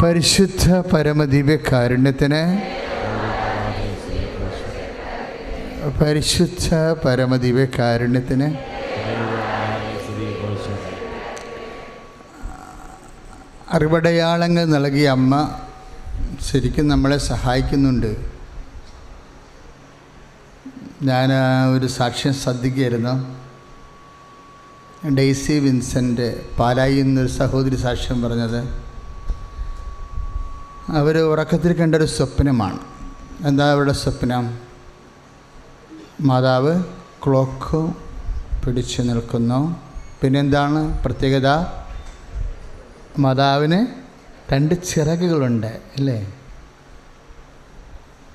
പരിശുദ്ധ പരമദിവ്യകാരുണ്യത്തിന്, പരിശുദ്ധ പരമദിവ്യകാരുണ്യത്തിന് അറിവടയാളങ്ങൾ നൽകിയ അമ്മ ശരിക്കും നമ്മളെ സഹായിക്കുന്നുണ്ട്. ഞാൻ ഒരു സാക്ഷ്യം ശ്രദ്ധിക്കുകയായിരുന്നു. ഡെയ്സി വിൻസെൻ്റ് പാലായിൽ നിന്നൊരു സഹോദരി സാക്ഷ്യം പറഞ്ഞത്, അവർ ഉറക്കത്തിൽ കണ്ടൊരു സ്വപ്നമാണ്. എന്താ അവരുടെ സ്വപ്നം? മാതാവ് ക്ലോക്ക് പിടിച്ചു നിൽക്കുന്നു. പിന്നെന്താണ് പ്രത്യേകത? മാതാവിന് 2 ചിറകുകളുണ്ട് അല്ലേ?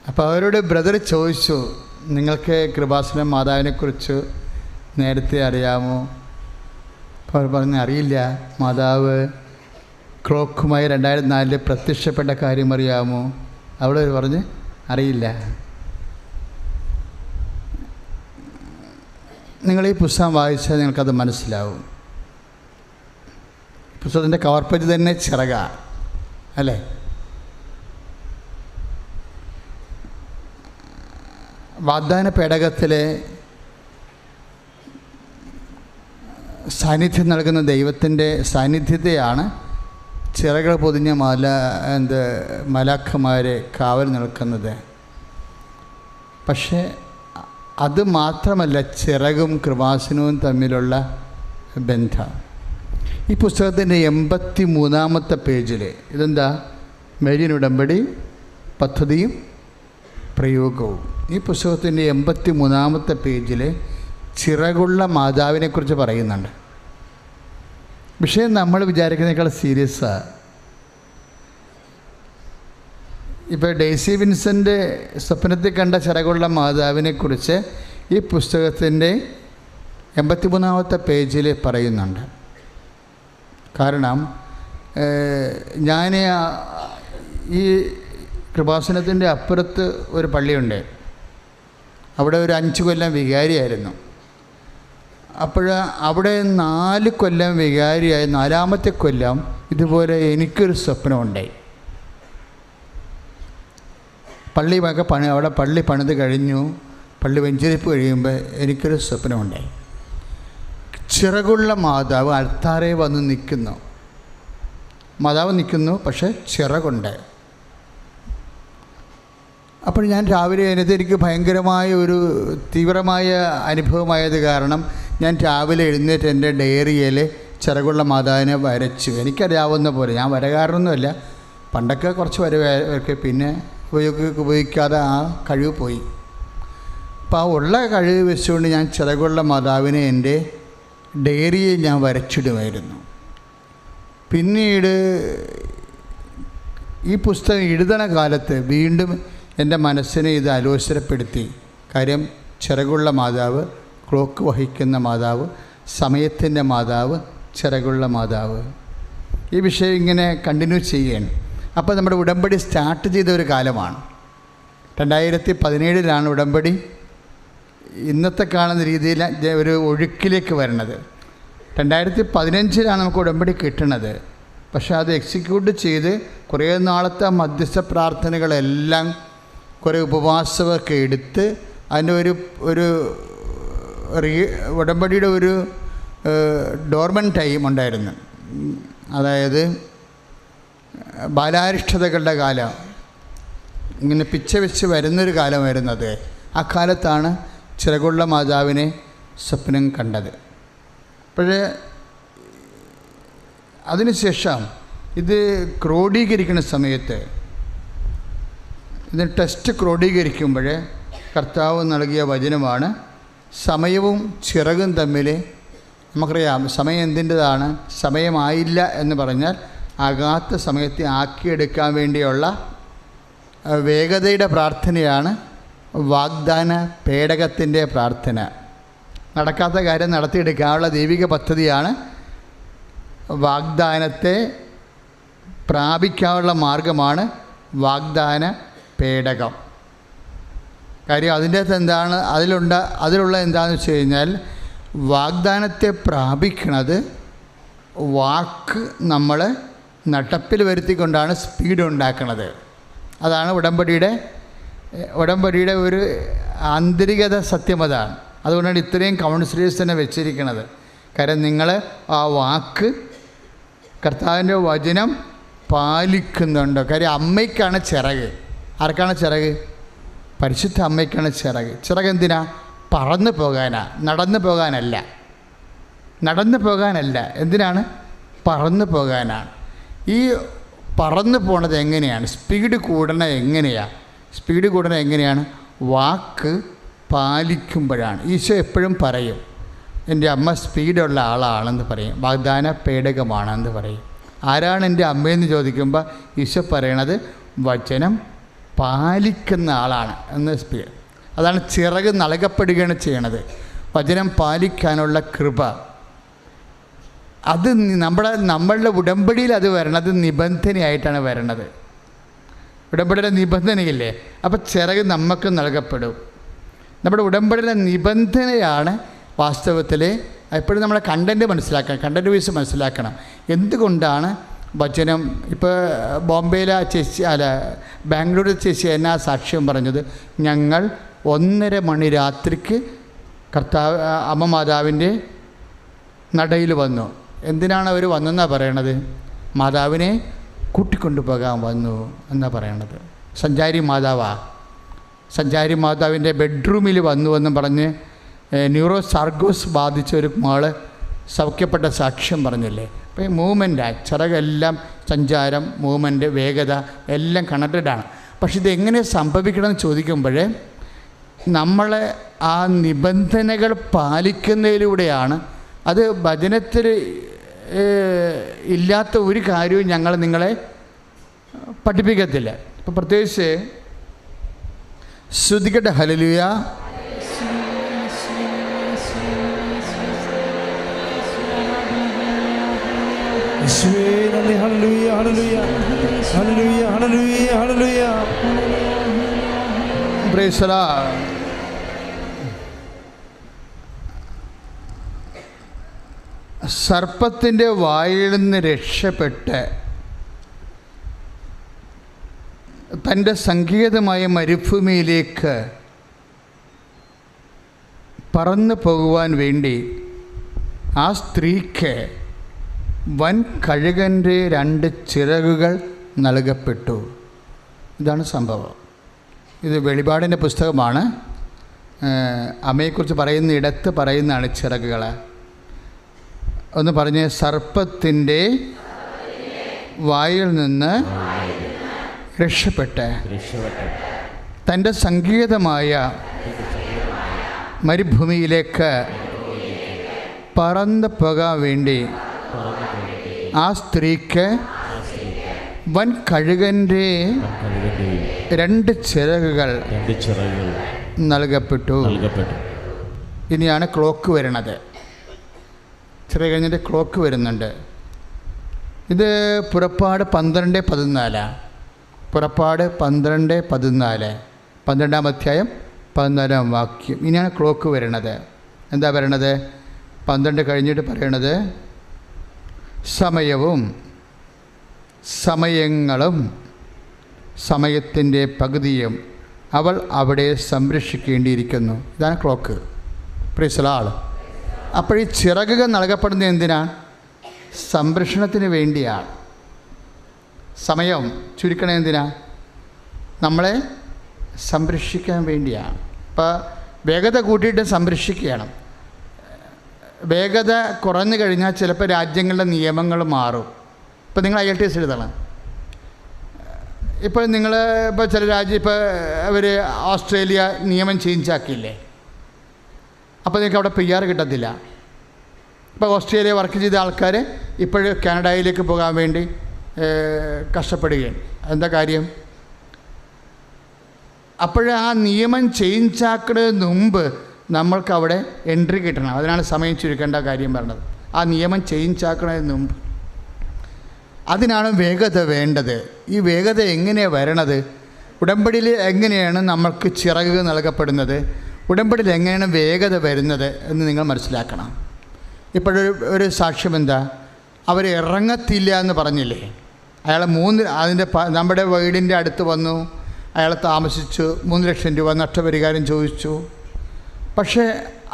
അപ്പോൾ അവരോട് ബ്രദർ ചോദിച്ചു, നിങ്ങൾക്ക് കൃപാസനം മാതാവിനെക്കുറിച്ച് നേരത്തെ അറിയാമോ? അപ്പോൾ അവർ പറഞ്ഞു, അറിയില്ല. മാതാവ് ക്ലോക്കുമായി 2004 പ്രത്യക്ഷപ്പെട്ട കാര്യം അറിയാമോ? അവിടെ പറഞ്ഞ് അറിയില്ല. നിങ്ങൾ ഈ പുസ്തകം വായിച്ചാൽ നിങ്ങൾക്കത് മനസ്സിലാവും. പുസ്തകത്തിൻ്റെ കവർ പേജ് തന്നെ ചിറക അല്ലേ? വാഗ്ദാന പേടകത്തിലെ സാന്നിധ്യം നൽകുന്ന ദൈവത്തിൻ്റെ സാന്നിധ്യത്തെയാണ് ചിറകൾ പൊതിഞ്ഞ മലാഖമാരെ കാവൽ നിൽക്കുന്നത്. പക്ഷേ അത് മാത്രമല്ല ചിറകും കൃപാസനവും തമ്മിലുള്ള ബന്ധം. ഈ പുസ്തകത്തിൻ്റെ 83-ാമത്തെ പേജിൽ ഇതെന്താ? മേരിയൻ ഉടമ്പടി പദ്ധതിയും പ്രയോഗവും. ഈ പുസ്തകത്തിൻ്റെ 83-ാമത്തെ പേജിൽ ചിറകുള്ള മാതാവിനെക്കുറിച്ച് പറയുന്നുണ്ട്. വിഷയം നമ്മൾ വിചാരിക്കുന്നതിനേക്കാൾ സീരിയസാണ്. ഇപ്പോൾ ഡെയ്സി വിൻസെൻ്റ് സ്വപ്നത്തിൽ കണ്ട ചിറകുള്ള മാതാവിനെക്കുറിച്ച് ഈ പുസ്തകത്തിൻ്റെ 83-ാമത്തെ പേജിൽ പറയുന്നുണ്ട്. കാരണം ഞാൻ ഈ കൃപാസനത്തിൻ്റെ അപ്പുറത്ത് ഒരു പള്ളിയുണ്ട്. അവിടെ ഒരു 5 കൊല്ലം വികാരിയായിരുന്നു. അപ്പോൾ അവിടെ 4 കൊല്ലം വികാരിയായി 4-ാമത്തെ കൊല്ലം ഇതുപോലെ എനിക്കൊരു സ്വപ്നമുണ്ടായി. അവിടെ പള്ളി പണിത് കഴിഞ്ഞു, പള്ളി വെഞ്ചരിപ്പ് കഴിയുമ്പോൾ എനിക്കൊരു സ്വപ്നമുണ്ടായി. ചിറകുള്ള മാതാവ് അൾത്താരെ വന്ന് നിൽക്കുന്നു. മാതാവ് നിൽക്കുന്നു, പക്ഷേ ചിറകുണ്ട്. അപ്പോൾ ഞാൻ രാവിലെ എനിക്ക് ഭയങ്കരമായ ഒരു തീവ്രമായ അനുഭവമായത് കാരണം ഞാൻ രാവിലെ എഴുന്നേറ്റ് എൻ്റെ ഡയറിയിൽ ചിറകുള്ള മാതാവിനെ വരച്ചു. എനിക്കറിയാവുന്ന പോലെ. ഞാൻ വരകാരനൊന്നുമല്ല, പണ്ടൊക്കെ കുറച്ച് വരവൊക്കെ പിന്നെ ഉപയോഗിക്കാതെ ആ കഴിവ് പോയി. അപ്പോൾ ആ ഉള്ള കഴിവ് വെച്ചുകൊണ്ട് ഞാൻ ചിറകുള്ള മാതാവിനെ എൻ്റെ ഡയറിയെ ഞാൻ വരച്ചിടുമായിരുന്നു. പിന്നീട് ഈ പുസ്തകം എഴുതണ കാലത്ത് വീണ്ടും എൻ്റെ മനസ്സിനെ ഇത് ആലോചനപ്പെടുത്തി. കാര്യം ചിറകുള്ള മാതാവ്, ക്ലോക്ക് വഹിക്കുന്ന മാതാവ്, സമയത്തിൻ്റെ മാതാവ്, ചിറകുള്ള മാതാവ്. ഈ വിഷയം ഇങ്ങനെ കണ്ടിന്യൂ ചെയ്യണം. അപ്പോൾ നമ്മുടെ ഉടമ്പടി സ്റ്റാർട്ട് ചെയ്ത ഒരു കാലമാണ്. 2017 ഉടമ്പടി ഇന്നത്തെ കാണുന്ന രീതിയിൽ ഒരു ഒഴുക്കിലേക്ക് വരുന്നത്. 2015 നമുക്ക് ഉടമ്പടി കിട്ടുന്നത്. പക്ഷേ അത് എക്സിക്യൂട്ട് ചെയ്ത് കുറേ നാളത്തെ മധ്യസ്ഥ പ്രാർത്ഥനകളെല്ലാം കുറേ ഉപവാസമൊക്കെ എടുത്ത് അതിൻ്റെ ഒരു ഉടമ്പടിയുടെ ഒരു ഡോർമൻ ടൈം ഉണ്ടായിരുന്നു. അതായത് ബാലാരിഷ്ടതകളുടെ കാലം, ഇങ്ങനെ പിച്ച വെച്ച് വരുന്നൊരു കാലമായിരുന്നത്. ആ കാലത്താണ് ചിറകുള്ള മാതാവിനെ സ്വപ്നം കണ്ടത്. അപ്പോഴേ അതിനുശേഷം ഇത് ക്രോഡീകരിക്കുന്ന സമയത്ത്, ഇതിന് ടെസ്റ്റ് ക്രോഡീകരിക്കുമ്പോൾ കർത്താവ് നൽകിയ വചനമാണ്, സമയവും ചിറകും തമ്മിൽ നമുക്കറിയാം. സമയം എന്തിൻ്റെതാണ്? സമയമായില്ല എന്ന് പറഞ്ഞാൽ ആകാത്ത സമയത്തെ ആക്കിയെടുക്കാൻ വേണ്ടിയുള്ള വേഗതയുടെ പ്രാർത്ഥനയാണ് വാഗ്ദാന പേടകത്തിൻ്റെ പ്രാർത്ഥന. നടക്കാത്ത കാര്യം നടത്തിയെടുക്കാനുള്ള ദൈവിക പദ്ധതിയാണ് വാഗ്ദാനത്തെ പ്രാപിക്കാനുള്ള മാർഗമാണ് വാഗ്ദാന പേടകം. കാര്യം അതിൻ്റെ അകത്ത് എന്താണ് അതിലുള്ള എന്താണെന്ന് വെച്ച് കഴിഞ്ഞാൽ, വാഗ്ദാനത്തെ പ്രാപിക്കണത് വാക്ക് നമ്മൾ നടപ്പിൽ വരുത്തിക്കൊണ്ടാണ് സ്പീഡ് ഉണ്ടാക്കുന്നത്. അതാണ് ഉടമ്പടിയുടെ ഒരു ആന്തരികത, സത്യം അതാണ്. അതുകൊണ്ടാണ് ഇത്രയും കൗൺസിലേഴ്സ് തന്നെ വെച്ചിരിക്കുന്നത്. കാരണം നിങ്ങൾ ആ വാക്ക്, കർത്താവിൻ്റെ വചനം പാലിക്കുന്നുണ്ടോ? കാര്യം അമ്മയ്ക്കാണ് ചിറക്. ആർക്കാണ് ചിറക്? പരിശുദ്ധ അമ്മയ്ക്കാണ് ചിറക്. ചിറക് എന്തിനാ? പറന്നു പോകാനാ, നടന്നു പോകാനല്ല. എന്തിനാണ്? പറന്നു പോകാനാണ്. ഈ പറന്നു പോണത് എങ്ങനെയാണ്? സ്പീഡ് കൂടണത് എങ്ങനെയാണ്? വാക്ക് പാലിക്കുമ്പോഴാണ്. ഈശോ എപ്പോഴും പറയും, എൻ്റെ അമ്മ സ്പീഡുള്ള ആളാണെന്ന് പറയും, വാഗ്ദാന പേടകമാണെന്ന് പറയും. ആരാണ് എൻ്റെ അമ്മയെന്ന് ചോദിക്കുമ്പോൾ ഈശോ പറയണത് വചനം പാലിക്കുന്ന ആളാണ് എന്ന്. സ്പീഡ് അതാണ് ചിറക് നൽകപ്പെടുകയാണ് ചെയ്യണത്. വചനം പാലിക്കാനുള്ള കൃപ. അത് നമ്മളുടെ ഉടമ്പടിയിൽ അത് വരണത് നിബന്ധനയായിട്ടാണ് വരണത്. ഉടമ്പടിയുടെ നിബന്ധനയില്ലേ? അപ്പോൾ ചിറക് നമുക്ക് നൽകപ്പെടും. നമ്മുടെ ഉടമ്പടിയുടെ നിബന്ധനയാണ് വാസ്തവത്തിൽ. എപ്പോഴും നമ്മളെ കണ്ടൻറ്റ് വൈസ് മനസ്സിലാക്കണം. എന്തുകൊണ്ടാണ് വചനം? ഇപ്പോൾ ബോംബെയിലെ ചേച്ചി ബാംഗ്ലൂരിലെ ചേച്ചി എന്നാ സാക്ഷ്യം പറഞ്ഞത്? ഞങ്ങൾ 1:30 മണി രാത്രിക്ക് അമ്മ മാതാവിൻ്റെ നടയിൽ വന്നു. എന്തിനാണ് അവർ വന്നെന്നാണ് പറയണത്? മാതാവിനെ കൂട്ടിക്കൊണ്ടു പോകാൻ വന്നു എന്നാണ് പറയണത്. സഞ്ചാരി മാതാവിൻ്റെ ബെഡ്റൂമിൽ വന്നുവെന്നും പറഞ്ഞ് ന്യൂറോ സാർഗോസ് ബാധിച്ച ഒരു മകള് സൗഖ്യപ്പെട്ട സാക്ഷ്യം പറഞ്ഞില്ലേ? അപ്പോൾ ഈ മൂവ്മെൻറ്റാണ്, ചിറകെല്ലാം സഞ്ചാരം, മൂവ്മെൻറ്റ്, വേഗത എല്ലാം കണക്റ്റഡാണ്. പക്ഷെ ഇതെങ്ങനെ സംഭവിക്കണമെന്ന് ചോദിക്കുമ്പോൾ നമ്മളെ ആ നിബന്ധനകൾ പാലിക്കുന്നതിലൂടെയാണ്. അത് വചനത്തിൽ ഇല്ലാത്ത ഒരു കാര്യവും നിങ്ങളെ പഠിപ്പിക്കത്തില്ല. ഇപ്പോൾ പ്രത്യേകിച്ച് ശ്രുതിക്കട്ടെ ഹല്ലേലൂയ. Praise the lord. സർപ്പത്തിൻ്റെ വായിൽ നിന്ന് രക്ഷപ്പെട്ട് തൻ്റെ സങ്കേതമായ മരുഭൂമിയിലേക്ക് പറന്നു പോകുവാൻ വേണ്ടി ആ സ്ത്രീക്ക് വൻ കഴുകൻ്റെ 2 ചിറകുകൾ നൽകപ്പെട്ടു. ഇതാണ് സംഭവം. ഇത് വെളിപാടിൻ്റെ പുസ്തകമാണ്. അമ്മയെക്കുറിച്ച് പറയുന്നതാണ് ചിറകുകൾ. ഒന്ന് പറഞ്ഞ്, സർപ്പത്തിൻ്റെ വായിൽ നിന്ന് രക്ഷപ്പെട്ട് തൻ്റെ സങ്കേതമായ മരുഭൂമിയിലേക്ക് പറന്നു പോകാൻ വേണ്ടി ആ സ്ത്രീക്ക് വൻ കഴുകൻ്റെ 2 ചിറകുകൾ നൽകപ്പെട്ടു. ഇനിയാണ് ക്ലോക്ക് വരണത്. ചെറിയ കഴിഞ്ഞിട്ട് ക്ലോക്ക് വരുന്നുണ്ട്. ഇത് പുറപ്പാട് 12:14. പുറപ്പാട് 12:14, 12-ാം അധ്യായം 14-ാം വാക്യം. ഇനിയാണ് ക്ലോക്ക് വരണത്. എന്താ പറയണത്? 12 കഴിഞ്ഞിട്ട് പറയണത്, സമയവും സമയങ്ങളും സമയത്തിൻ്റെ പകുതിയും അവൾ അവിടെ സംരക്ഷിക്കേണ്ടിയിരിക്കുന്നു. ഇതാണ് ക്ലോക്ക്. Price the Lord. അപ്പോൾ ഈ ചിറകുകൾ നൽകപ്പെടുന്നത് എന്തിനാണ്? സംരക്ഷണത്തിന് വേണ്ടിയാണ്. സമയം ചുരുക്കണത് എന്തിനാണ്? നമ്മളെ സംരക്ഷിക്കാൻ വേണ്ടിയാണ്. ഇപ്പോൾ വേഗത കൂട്ടിയിട്ട് സംരക്ഷിക്കണം. വേഗത കുറഞ്ഞു കഴിഞ്ഞാൽ ചിലപ്പോൾ രാജ്യങ്ങളുടെ നിയമങ്ങൾ മാറും. ഇപ്പോൾ നിങ്ങൾ IELTS എഴുതണം. ഇപ്പോൾ ചില രാജ്യം, ഇപ്പോൾ അവർ ഓസ്ട്രേലിയ നിയമം ചേഞ്ച് ആക്കിയില്ലേ? അപ്പോൾ നിങ്ങൾക്ക് അവിടെ PR കിട്ടത്തില്ല. ഇപ്പോൾ ഓസ്ട്രേലിയ വർക്ക് ചെയ്ത ആൾക്കാർ ഇപ്പോഴും കാനഡയിലേക്ക് പോകാൻ വേണ്ടി കഷ്ടപ്പെടുകയാണ്. എന്താ കാര്യം? അപ്പോൾ ആ നിയമം ചേഞ്ച് ആക്കുന്നതിന് മുമ്പ് നമ്മൾക്ക് അവിടെ എൻട്രി കിട്ടണം. അതിനാണ് സമയം ചുരുക്കേണ്ട കാര്യം പറഞ്ഞത്. ആ നിയമം ചേഞ്ച് ആക്കുന്നതിന് മുമ്പ്. അതിനാണ് വേഗത വേണ്ടത്. ഈ വേഗത എങ്ങനെയാണ് വരണത്? ഉടമ്പടിയിൽ എങ്ങനെയാണ് നമ്മൾക്ക് ചിറകുകൾ നൽകപ്പെടുന്നത്? ഉടമ്പടിയിൽ എങ്ങനെയാണ് വേഗത വരുന്നത് എന്ന് നിങ്ങൾ മനസ്സിലാക്കണം. ഇപ്പോഴൊരു സാക്ഷ്യം എന്താ? അവർ ഇറങ്ങത്തില്ല എന്ന് പറഞ്ഞില്ലേ? അയാൾ നമ്മുടെ വീടിൻ്റെ അടുത്ത് വന്നു, അയാൾ താമസിച്ചു, 3 ലക്ഷം രൂപ നഷ്ടപരിഹാരം ചോദിച്ചു. പക്ഷേ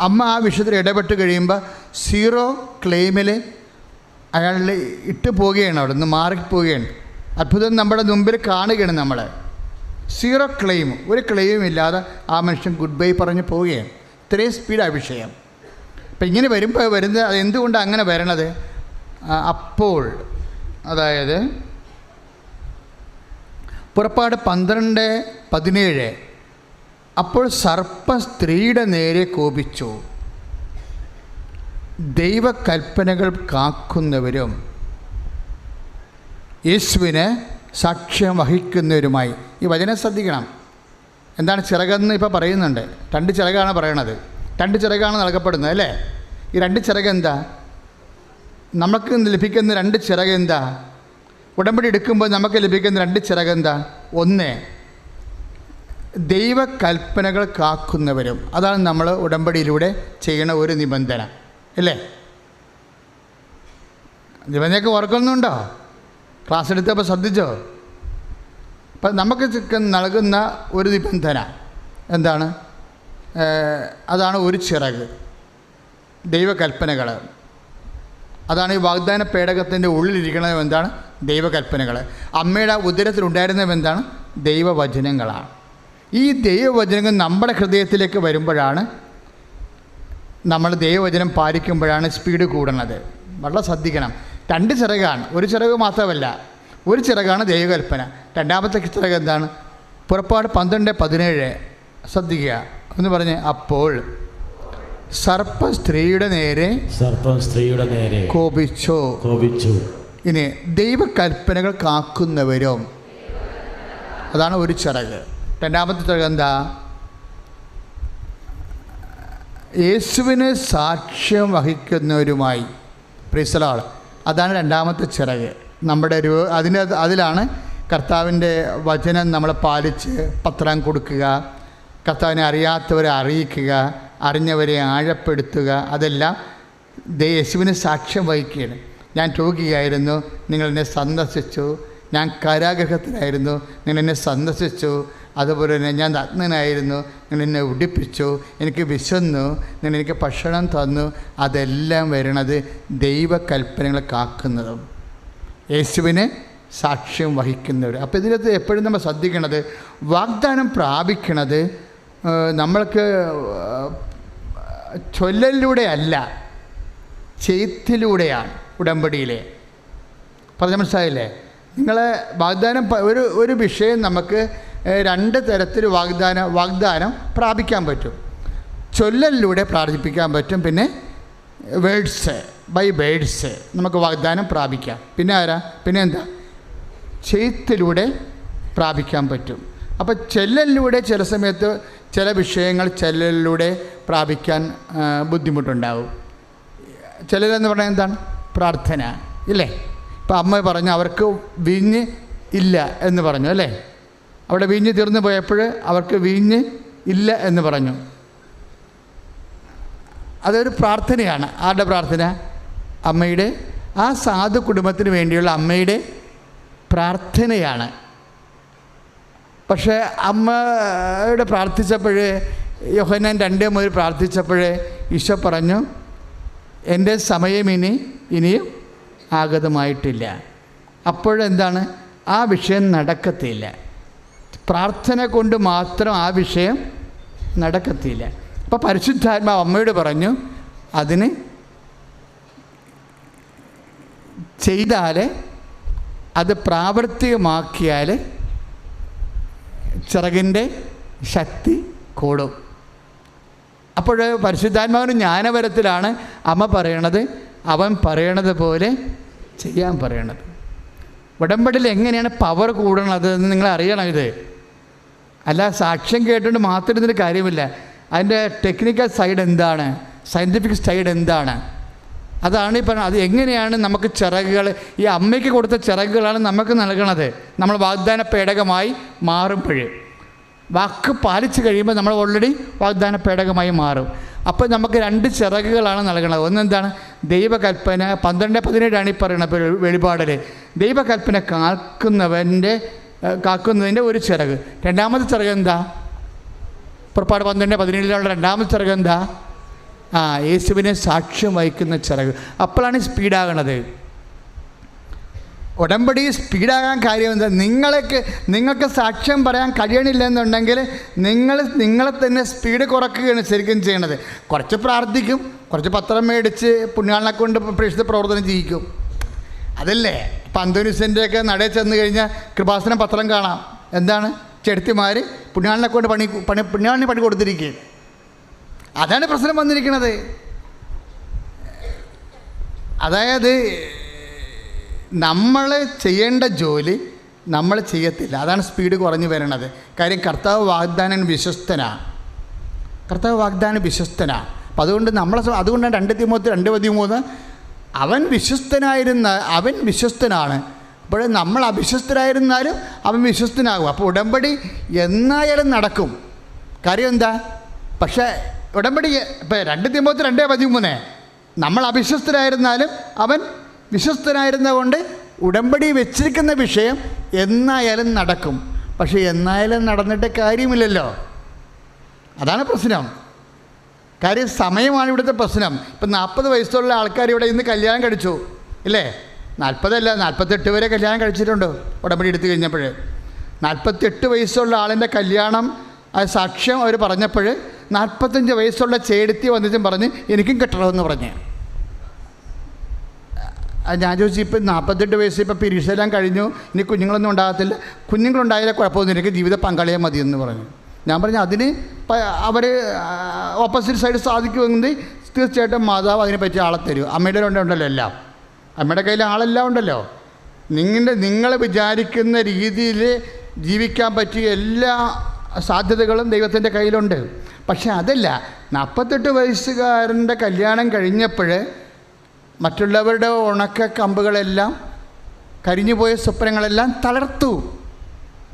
അമ്മ ആ വിഷയത്തിൽ ഇടപെട്ട് കഴിയുമ്പോൾ 0 ക്ലെയിമിൽ അയാൾ ഇട്ട് പോവുകയാണ്, അവിടെ നിന്ന് മാറിപ്പോവുകയാണ്. അത്ഭുതം നമ്മുടെ മുമ്പിൽ കാണുകയാണ്. നമ്മൾ 0 ക്ലെയിം, ഒരു ക്ലെയിം ഇല്ലാതെ ആ മനുഷ്യൻ ഗുഡ് ബൈ പറഞ്ഞ് പോവുകയാണ്. ഇത്രയും സ്പീഡാണ് വിഷയം. അപ്പം ഇങ്ങനെ വരുന്നത് എന്തുകൊണ്ടാണ് അങ്ങനെ വരണത്? അപ്പോൾ അതായത് പുറപ്പാട് 12:17 അപ്പോൾ സർപ്പം സ്ത്രീയുടെ നേരെ കോപിച്ചു, ദൈവകൽപ്പനകൾ കാക്കുന്നവരും യേശുവിന് സാക്ഷ്യം വഹിക്കുന്നവരുമായി. ഈ വചനം ശ്രദ്ധിക്കണം. എന്താണ് ചിറകെന്ന് ഇപ്പോൾ പറയുന്നുണ്ട്? 2 ചിറകാണ് പറയണത്. 2 ചിറകാണ് നൽകപ്പെടുന്നത് അല്ലേ? ഈ 2 ചിറക് എന്താ? നമുക്ക് ലഭിക്കുന്ന 2 ചിറക് എന്താ? ഉടമ്പടി എടുക്കുമ്പോൾ നമുക്ക് ലഭിക്കുന്ന 2 ചിറക് എന്താ? 1, ദൈവകൽപ്പനകൾ കാക്കുന്നവരും. അതാണ് നമ്മൾ ഉടമ്പടിയിലൂടെ ചെയ്യുന്ന ഒരു നിബന്ധന അല്ലേ? നിബന്ധനയൊക്കെ ഓർക്കുന്നുണ്ടോ? ക്ലാസ് എടുത്തപ്പോൾ ശ്രദ്ധിച്ചോ? അപ്പം നമുക്ക് നൽകുന്ന ഒരു നിബന്ധന എന്താണ്? അതാണ് ഒരു ചിറക്, ദൈവകൽപ്പനകൾ. അതാണ് ഈ വാഗ്ദാന പേടകത്തിൻ്റെ ഉള്ളിലിരിക്കുന്നത്. എന്താണ്? ദൈവകൽപ്പനകൾ. അമ്മയുടെ ഉദരത്തിലുണ്ടായിരുന്നത് എന്താണ്? ദൈവവചനങ്ങളാണ്. ഈ ദൈവവചനങ്ങൾ നമ്മുടെ ഹൃദയത്തിലേക്ക് വരുമ്പോഴാണ്, നമ്മൾ ദൈവവചനം പാലിക്കുമ്പോഴാണ് സ്പീഡ് കൂടുന്നത്. വളരെ ശ്രദ്ധിക്കണം. 2 ചിറകാണ്, ഒരു ചിറക് മാത്രമല്ല. ഒരു ചിറകാണ് ദൈവകൽപ്പന. 2ാമത്തെ ചിറക് എന്താണ്? പുറപ്പാട് 12:17 ശ്രദ്ധിക്കുക എന്ന് പറഞ്ഞ്, അപ്പോൾ സർപ്പം സ്ത്രീയുടെ നേരെ കോപിച്ചു. ഇനി ദൈവകൽപ്പനകൾ കാക്കുന്നവരും, അതാണ് ഒരു ചിറക്. 2ാമത്തെ ചിറക് എന്താ? യേശുവിന് സാക്ഷ്യം വഹിക്കുന്നവരുമായി. Price the Lord. അതാണ് 2ാമത്തെ ചിറക്. നമ്മുടെ അതിലാണ് കർത്താവിൻ്റെ വചനം നമ്മൾ പാലിച്ച് പത്രം കൊടുക്കുക, കർത്താവിനെ അറിയാത്തവരെ അറിയിക്കുക, അറിഞ്ഞവരെ ആഴപ്പെടുത്തുക. അതെല്ലാം യേശുവിന് സാക്ഷ്യം വഹിക്കുകയാണ്. ഞാൻ രോഗിയായിരുന്നു, നിങ്ങൾ എന്നെ സന്ദർശിച്ചു. ഞാൻ കാരാഗൃഹത്തിലായിരുന്നു, നിങ്ങൾ എന്നെ സന്ദർശിച്ചു. അതുപോലെ തന്നെ ഞാൻ നഗ്നനായിരുന്നു, നിങ്ങൾ എന്നെ ഉടുപ്പിച്ചു. എനിക്ക് വിശന്നു, നിങ്ങൾ എനിക്ക് ഭക്ഷണം തന്നു. അതെല്ലാം വരണത് ദൈവകൽപ്പനകൾ കാക്കുന്നതും യേശുവിന് സാക്ഷ്യം വഹിക്കുന്നവർ. അപ്പോൾ ഇതിനകത്ത് എപ്പോഴും നമ്മൾ ശ്രദ്ധിക്കണത്, വാഗ്ദാനം പ്രാപിക്കണത് നമ്മൾക്ക് ചൊല്ലലിലൂടെ അല്ല, ചെയ്ത്തിലൂടെയാണ്. ഉടമ്പടിയിലെ പറഞ്ഞ മനസ്സിലായില്ലേ? നിങ്ങളെ വാഗ്ദാനം ഒരു വിഷയം നമുക്ക് 2 തരത്തിൽ വാഗ്ദാനം പ്രാപിക്കാൻ പറ്റും. ചൊല്ലലിലൂടെ പ്രാർത്ഥിപ്പിക്കാൻ പറ്റും, പിന്നെ ബൈ വേഡ്സ് നമുക്ക് വാഗ്ദാനം പ്രാപിക്കാം. പിന്നെ എന്താ? ചെയ്ത്തിലൂടെ പ്രാപിക്കാൻ പറ്റും. അപ്പോൾ ചെല്ലലിലൂടെ ചില സമയത്ത് ചില വിഷയങ്ങൾ ചെല്ലലിലൂടെ പ്രാപിക്കാൻ ബുദ്ധിമുട്ടുണ്ടാവും. ചെല്ലലെന്ന് പറഞ്ഞാൽ എന്താണ്? പ്രാർത്ഥന ഇല്ലേ? ഇപ്പം അമ്മ പറഞ്ഞു അവർക്ക് വീഞ്ഞ് ഇല്ല എന്ന് പറഞ്ഞു അല്ലേ? അവിടെ വീഞ്ഞ് തീർന്നു പോയപ്പോൾ അവർക്ക് വീഞ്ഞ് ഇല്ല എന്ന് പറഞ്ഞു. അതൊരു പ്രാർത്ഥനയാണ്. ആരുടെ പ്രാർത്ഥന? അമ്മയുടെ. ആ സാധു കുടുംബത്തിന് വേണ്ടിയുള്ള അമ്മയുടെ പ്രാർത്ഥനയാണ്. പക്ഷേ അമ്മയുടെ പ്രാർത്ഥിച്ചപ്പോൾ, യോഹന്നാൻ 2:3 പ്രാർത്ഥിച്ചപ്പോൾ ഈശോ പറഞ്ഞു, എൻ്റെ സമയം ഇനിയും ആഗതമായിട്ടില്ല. അപ്പോഴെന്താണ്? ആ വിഷയം നടക്കത്തില്ല. പ്രാർത്ഥന കൊണ്ട് മാത്രം ആ വിഷയം നടക്കത്തില്ല. അപ്പോൾ പരിശുദ്ധാത്മാവ് അമ്മയോട് പറഞ്ഞു, അതിന് ചെയ്താൽ, അത് പ്രാവർത്തികമാക്കിയാൽ ചിറകിൻ്റെ ശക്തി കൂടും. അപ്പോൾ പരിശുദ്ധാത്മാവിന് ജ്ഞാനപരത്തിലാണ് അമ്മ പറയണത്, അവൻ പറയണത് പോലെ ചെയ്യാൻ പറയണത്. ഉടമ്പടിയിൽ എങ്ങനെയാണ് പവർ കൂടണത് എന്ന് നിങ്ങൾ അറിയണം. ഇത് അല്ല സാക്ഷ്യം കേട്ടുകൊണ്ട് മാത്രം ഇതിന് കാര്യമില്ല. അതിൻ്റെ ടെക്നിക്കൽ സൈഡ് എന്താണ്, സയൻറ്റിഫിക് സൈഡ് എന്താണ്, അതാണ് ഈ പറഞ്ഞത്. അത് എങ്ങനെയാണ് നമുക്ക് ചിറകുകൾ, ഈ അമ്മയ്ക്ക് കൊടുത്ത ചിറകുകളാണ് നമുക്ക് നൽകണത്. നമ്മൾ വാഗ്ദാന പേടകമായി മാറുമ്പോൾ, വാക്ക് പാലിച്ച് കഴിയുമ്പോൾ നമ്മൾ ഓൾറെഡി വാഗ്ദാന പേടകമായി മാറും. അപ്പോൾ നമുക്ക് 2 ചിറകുകളാണ് നൽകണത്. ഒന്നെന്താണ്? ദൈവകൽപ്പന 12:17 ഈ പറയുന്നത് വെളിപാടിൽ ദൈവകൽപ്പന കാക്കുന്നതിൻ്റെ ഒരു ചിറക്. രണ്ടാമത്തെ ചിറക് എന്താ? പുറപ്പാട് 12:17 രണ്ടാമത്തെ ചിറക് എന്താ? യേശുവിനെ സാക്ഷ്യം വഹിക്കുന്ന ചിറക്. അപ്പോഴാണ് സ്പീഡാകണത്. ഉടമ്പടി സ്പീഡാകാൻ കാര്യം എന്താ? നിങ്ങൾക്ക് സാക്ഷ്യം പറയാൻ കഴിയണില്ലെന്നുണ്ടെങ്കിൽ നിങ്ങളെ തന്നെ സ്പീഡ് കുറയ്ക്കുകയാണ് ശരിക്കും ചെയ്യണത്. കുറച്ച് പ്രാർത്ഥിക്കും, കുറച്ച് പത്രം മേടിച്ച് പുണ്യാളനെ കൊണ്ട് പ്രേക്ഷിത പ്രവർത്തനം ചെയ്യിക്കും. അതല്ലേ ഇപ്പം അന്തോനീസിൻ്റെയൊക്കെ നടയിൽ ചെന്ന് കഴിഞ്ഞാൽ കൃപാസനം പത്രം കാണാം. എന്താണ്? ചെടുത്തിമാർ പുണ്യാളനെ കൊണ്ട് പുണ്യാളിന് പണി കൊടുത്തിരിക്കുക. അതാണ് പ്രശ്നം വന്നിരിക്കുന്നത്. അതായത് നമ്മൾ ചെയ്യേണ്ട ജോലി നമ്മൾ ചെയ്യത്തില്ല. അതാണ് സ്പീഡ് കുറഞ്ഞു വരണത്. കാര്യം കർത്താവ് വാഗ്ദാനം വിശ്വസ്തനാണ്. അപ്പം അതുകൊണ്ടാണ് 2 തിമോത്തി 2:13 അവൻ വിശ്വസ്തനാണ്. അപ്പോൾ നമ്മൾ അവിശ്വസ്തരായിരുന്നാലും അവൻ വിശ്വസ്തനാകും. അപ്പോൾ ഉടമ്പടി എന്നായാലും നടക്കും. കാര്യം എന്താ? പക്ഷേ ഉടമ്പടി ഇപ്പം 2 തിമോത്തി 2:13 നമ്മൾ അവിശ്വസ്തരായിരുന്നാലും അവൻ വിശ്വസ്തനായിരുന്നതുകൊണ്ട് ഉടമ്പടി വെച്ചിരിക്കുന്ന വിഷയം എന്നായാലും നടക്കും. പക്ഷേ എന്നായാലും നടന്നിട്ട് കാര്യമില്ലല്ലോ. അതാണ് പ്രശ്നം. കാര്യം സമയമാണ് ഇവിടുത്തെ പ്രശ്നം. ഇപ്പം 40 വയസ്സുള്ള ആൾക്കാർ ഇവിടെ ഇന്ന് കല്യാണം കഴിച്ചു ഇല്ലേ? 40 അല്ല 48 വരെ കല്യാണം കഴിച്ചിട്ടുണ്ടോ ഉടമ്പടി എടുത്തു കഴിഞ്ഞപ്പോൾ? 48 വയസ്സുള്ള ആളിൻ്റെ കല്യാണം സാക്ഷ്യം അവർ പറഞ്ഞപ്പോൾ 45 വയസ്സുള്ള ചേടുത്തി വന്നിട്ടും പറഞ്ഞ് എനിക്കും കെട്ടണമെന്ന് പറഞ്ഞ്. ഞാൻ ചോദിച്ചു, ഇപ്പം 48 വയസ്സ് ഇപ്പം പീരീഡ്സെല്ലാം കഴിഞ്ഞു, ഇനി കുഞ്ഞുങ്ങളൊന്നും ഉണ്ടാകത്തില്ല, കുഞ്ഞുങ്ങളുണ്ടായാലും കുഴപ്പമൊന്നും എനിക്ക് ജീവിത പങ്കാളിയെ മതിയെന്ന് പറഞ്ഞു. ഞാൻ പറഞ്ഞു അതിന് അവർ ഓപ്പോസിറ്റ് സൈഡ് സാധിക്കുമെങ്കിൽ തീർച്ചയായിട്ടും മാതാവ് അതിനെ പറ്റിയ ആളെ തരും. അമ്മയുടെ ഉണ്ടല്ലോ എല്ലാം, അമ്മയുടെ കയ്യിൽ ആളെല്ലാം ഉണ്ടല്ലോ. നിങ്ങൾ വിചാരിക്കുന്ന രീതിയിൽ ജീവിക്കാൻ പറ്റിയ എല്ലാ സാധ്യതകളും ദൈവത്തിൻ്റെ കയ്യിലുണ്ട്. പക്ഷെ അതല്ല, 48 വയസ്സുകാരൻ്റെ കല്യാണം കഴിഞ്ഞപ്പോൾ മറ്റുള്ളവരുടെ ഉണക്ക കമ്പുകളെല്ലാം കരിഞ്ഞുപോയ സ്വപ്നങ്ങളെല്ലാം തളർത്തു.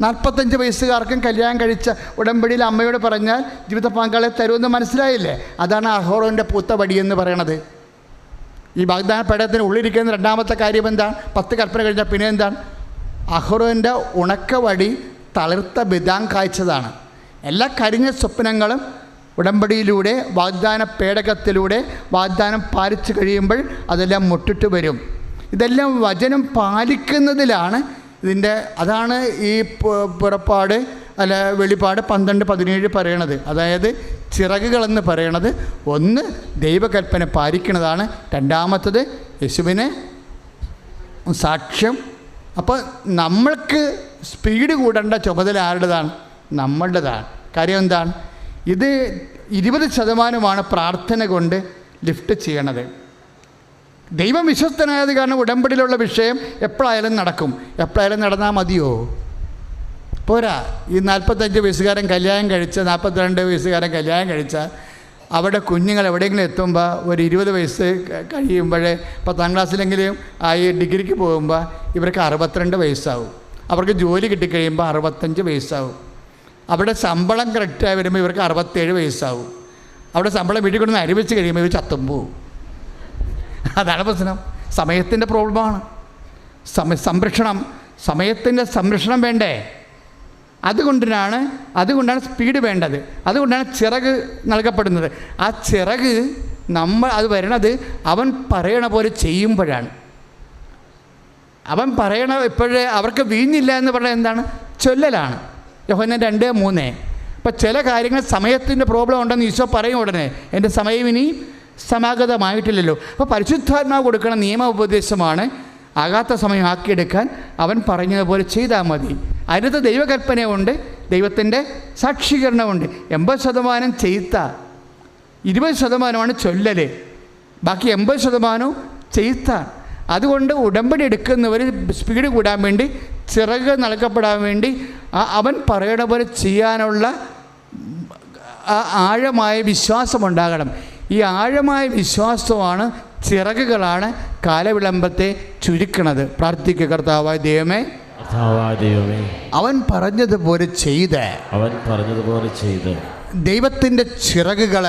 45 വയസ്സുകാർക്കും കല്യാണം കഴിച്ച ഉടമ്പടിയിൽ അമ്മയോട് പറഞ്ഞാൽ ജീവിത പങ്കാളെ തരുമെന്ന് മനസ്സിലായില്ലേ? അതാണ് അഹോറോൻ്റെ പൂത്ത വടിയെന്ന് പറയണത്. ഈ വാഗ്ദാന പേടകത്തിന് ഉള്ളിരിക്കുന്ന രണ്ടാമത്തെ കാര്യം എന്താണ്? 10 കൽപ്പന കഴിഞ്ഞാൽ പിന്നെ എന്താണ്? അഹോറോൻ്റെ ഉണക്കവടി തളിർത്ത ബദാം കായ്ച്ചതാണ്. എല്ലാ കരിഞ്ഞ സ്വപ്നങ്ങളും ഉടമ്പടിയിലൂടെ വാഗ്ദാന പേടകത്തിലൂടെ വാഗ്ദാനം പാലിച്ചു കഴിയുമ്പോൾ അതെല്ലാം മുട്ടിട്ട് വരും. ഇതെല്ലാം വചനം പാലിക്കുന്നതിലാണ് ഇതിൻ്റെ. അതാണ് ഈ പുറപ്പാട് വെളിപാട് 12:17 പറയണത്. അതായത് ചിറകുകളെന്ന് പറയണത് ഒന്ന് ദൈവകൽപ്പന പാലിക്കുന്നതാണ്, രണ്ടാമത്തത് യേശുവിനെ സാക്ഷ്യം. അപ്പോൾ നമ്മൾക്ക് സ്പീഡ് കൂടേണ്ട ചുമതല ആരുടേതാണ്? നമ്മളുടേതാണ്. കാര്യം എന്താണ്? ഇത് 20% പ്രാർത്ഥന കൊണ്ട് ലിഫ്റ്റ് ചെയ്യണത്. ദൈവം വിശ്വസ്തനായത് കാരണം ഉടമ്പടിയിലുള്ള വിഷയം എപ്പോഴായാലും നടക്കും. എപ്പോഴായാലും നടന്നാൽ മതിയോ? പോരാ. ഈ 45 വയസ്സുകാരൻ കല്യാണം കഴിച്ച 42 വയസ്സുകാരൻ കല്യാണം കഴിച്ച അവിടെ കുഞ്ഞുങ്ങൾ എവിടെയെങ്കിലും എത്തുമ്പോൾ ഒരു 20 വയസ്സ് കഴിയുമ്പോൾ 10ാം ക്ലാസ്സിലെങ്കിലും ആയി ഡിഗ്രിക്ക് പോകുമ്പോൾ ഇവർക്ക് 62 വയസ്സാവും. അവർക്ക് ജോലി കിട്ടിക്കഴിയുമ്പോൾ 65 വയസ്സാവും. അവിടെ ശമ്പളം കറക്റ്റായി വരുമ്പോൾ ഇവർക്ക് 67 വയസ്സാവും. അവിടെ ശമ്പളം വീട്ടിൽ കൊണ്ടു അരിവെച്ച് കഴിയുമ്പോൾ ഇവർ ചത്തും പോവും. അതാണ് പ്രശ്നം. സമയത്തിൻ്റെ പ്രോബ്ലമാണ്. സമയത്തിൻ്റെ സംരക്ഷണം വേണ്ടേ? അതുകൊണ്ടാണ് സ്പീഡ് വേണ്ടത്. അതുകൊണ്ടാണ് ചിറക് നൽകപ്പെടുന്നത്. ആ ചിറക് അത് വരണത് അവൻ പറയണ പോലെ ചെയ്യുമ്പോഴാണ്. അവൻ പറയണ ഇപ്പോഴേ അവർക്ക് വീഞ്ഞില്ല എന്ന് പറഞ്ഞാൽ എന്താണ്? ചൊല്ലലാണ്. യോഹന്നാൻ 2:3. അപ്പം ചില കാര്യങ്ങൾ സമയത്തിൻ്റെ പ്രോബ്ലം ഉണ്ടെന്ന് ഈശോ പറയും ഉടനെ, എൻ്റെ സമയം ഇനി സമാഗതമായിട്ടില്ലല്ലോ. അപ്പോൾ പരിശുദ്ധാത്മാവ് കൊടുക്കുന്ന നിയമ ഉപദേശമാണ് ആകാത്ത സമയം ആക്കിയെടുക്കാൻ അവൻ പറഞ്ഞതുപോലെ ചെയ്താൽ മതി. അതിനകത്ത് ദൈവകൽപ്പനയുണ്ട്, ദൈവത്തിൻ്റെ സാക്ഷീകരണമുണ്ട്. 80% ചെയ്ത്ത, 20% ചൊല്ലൽ, ബാക്കി 80% ചെയ്ത്ത. അതുകൊണ്ട് ഉടമ്പടി എടുക്കുന്നവർ സ്പീഡ് കൂടാൻ വേണ്ടി, ചിറക് നൽകപ്പെടാൻ വേണ്ടി അവൻ പറയണ പോലെ ചെയ്യാനുള്ള ആഴമായ വിശ്വാസമുണ്ടാകണം. ഈ ആഴമായ വിശ്വാസമാണ്, ചിറകുകളാണ് കാലവിളംബത്തെ ചുരുക്കണത്. പ്രാർത്ഥിക്കുക. കർത്താവായ ദൈവമേ, അവൻ പറഞ്ഞതുപോലെ ചെയ്ത് ദൈവത്തിൻ്റെ ചിറകുകൾ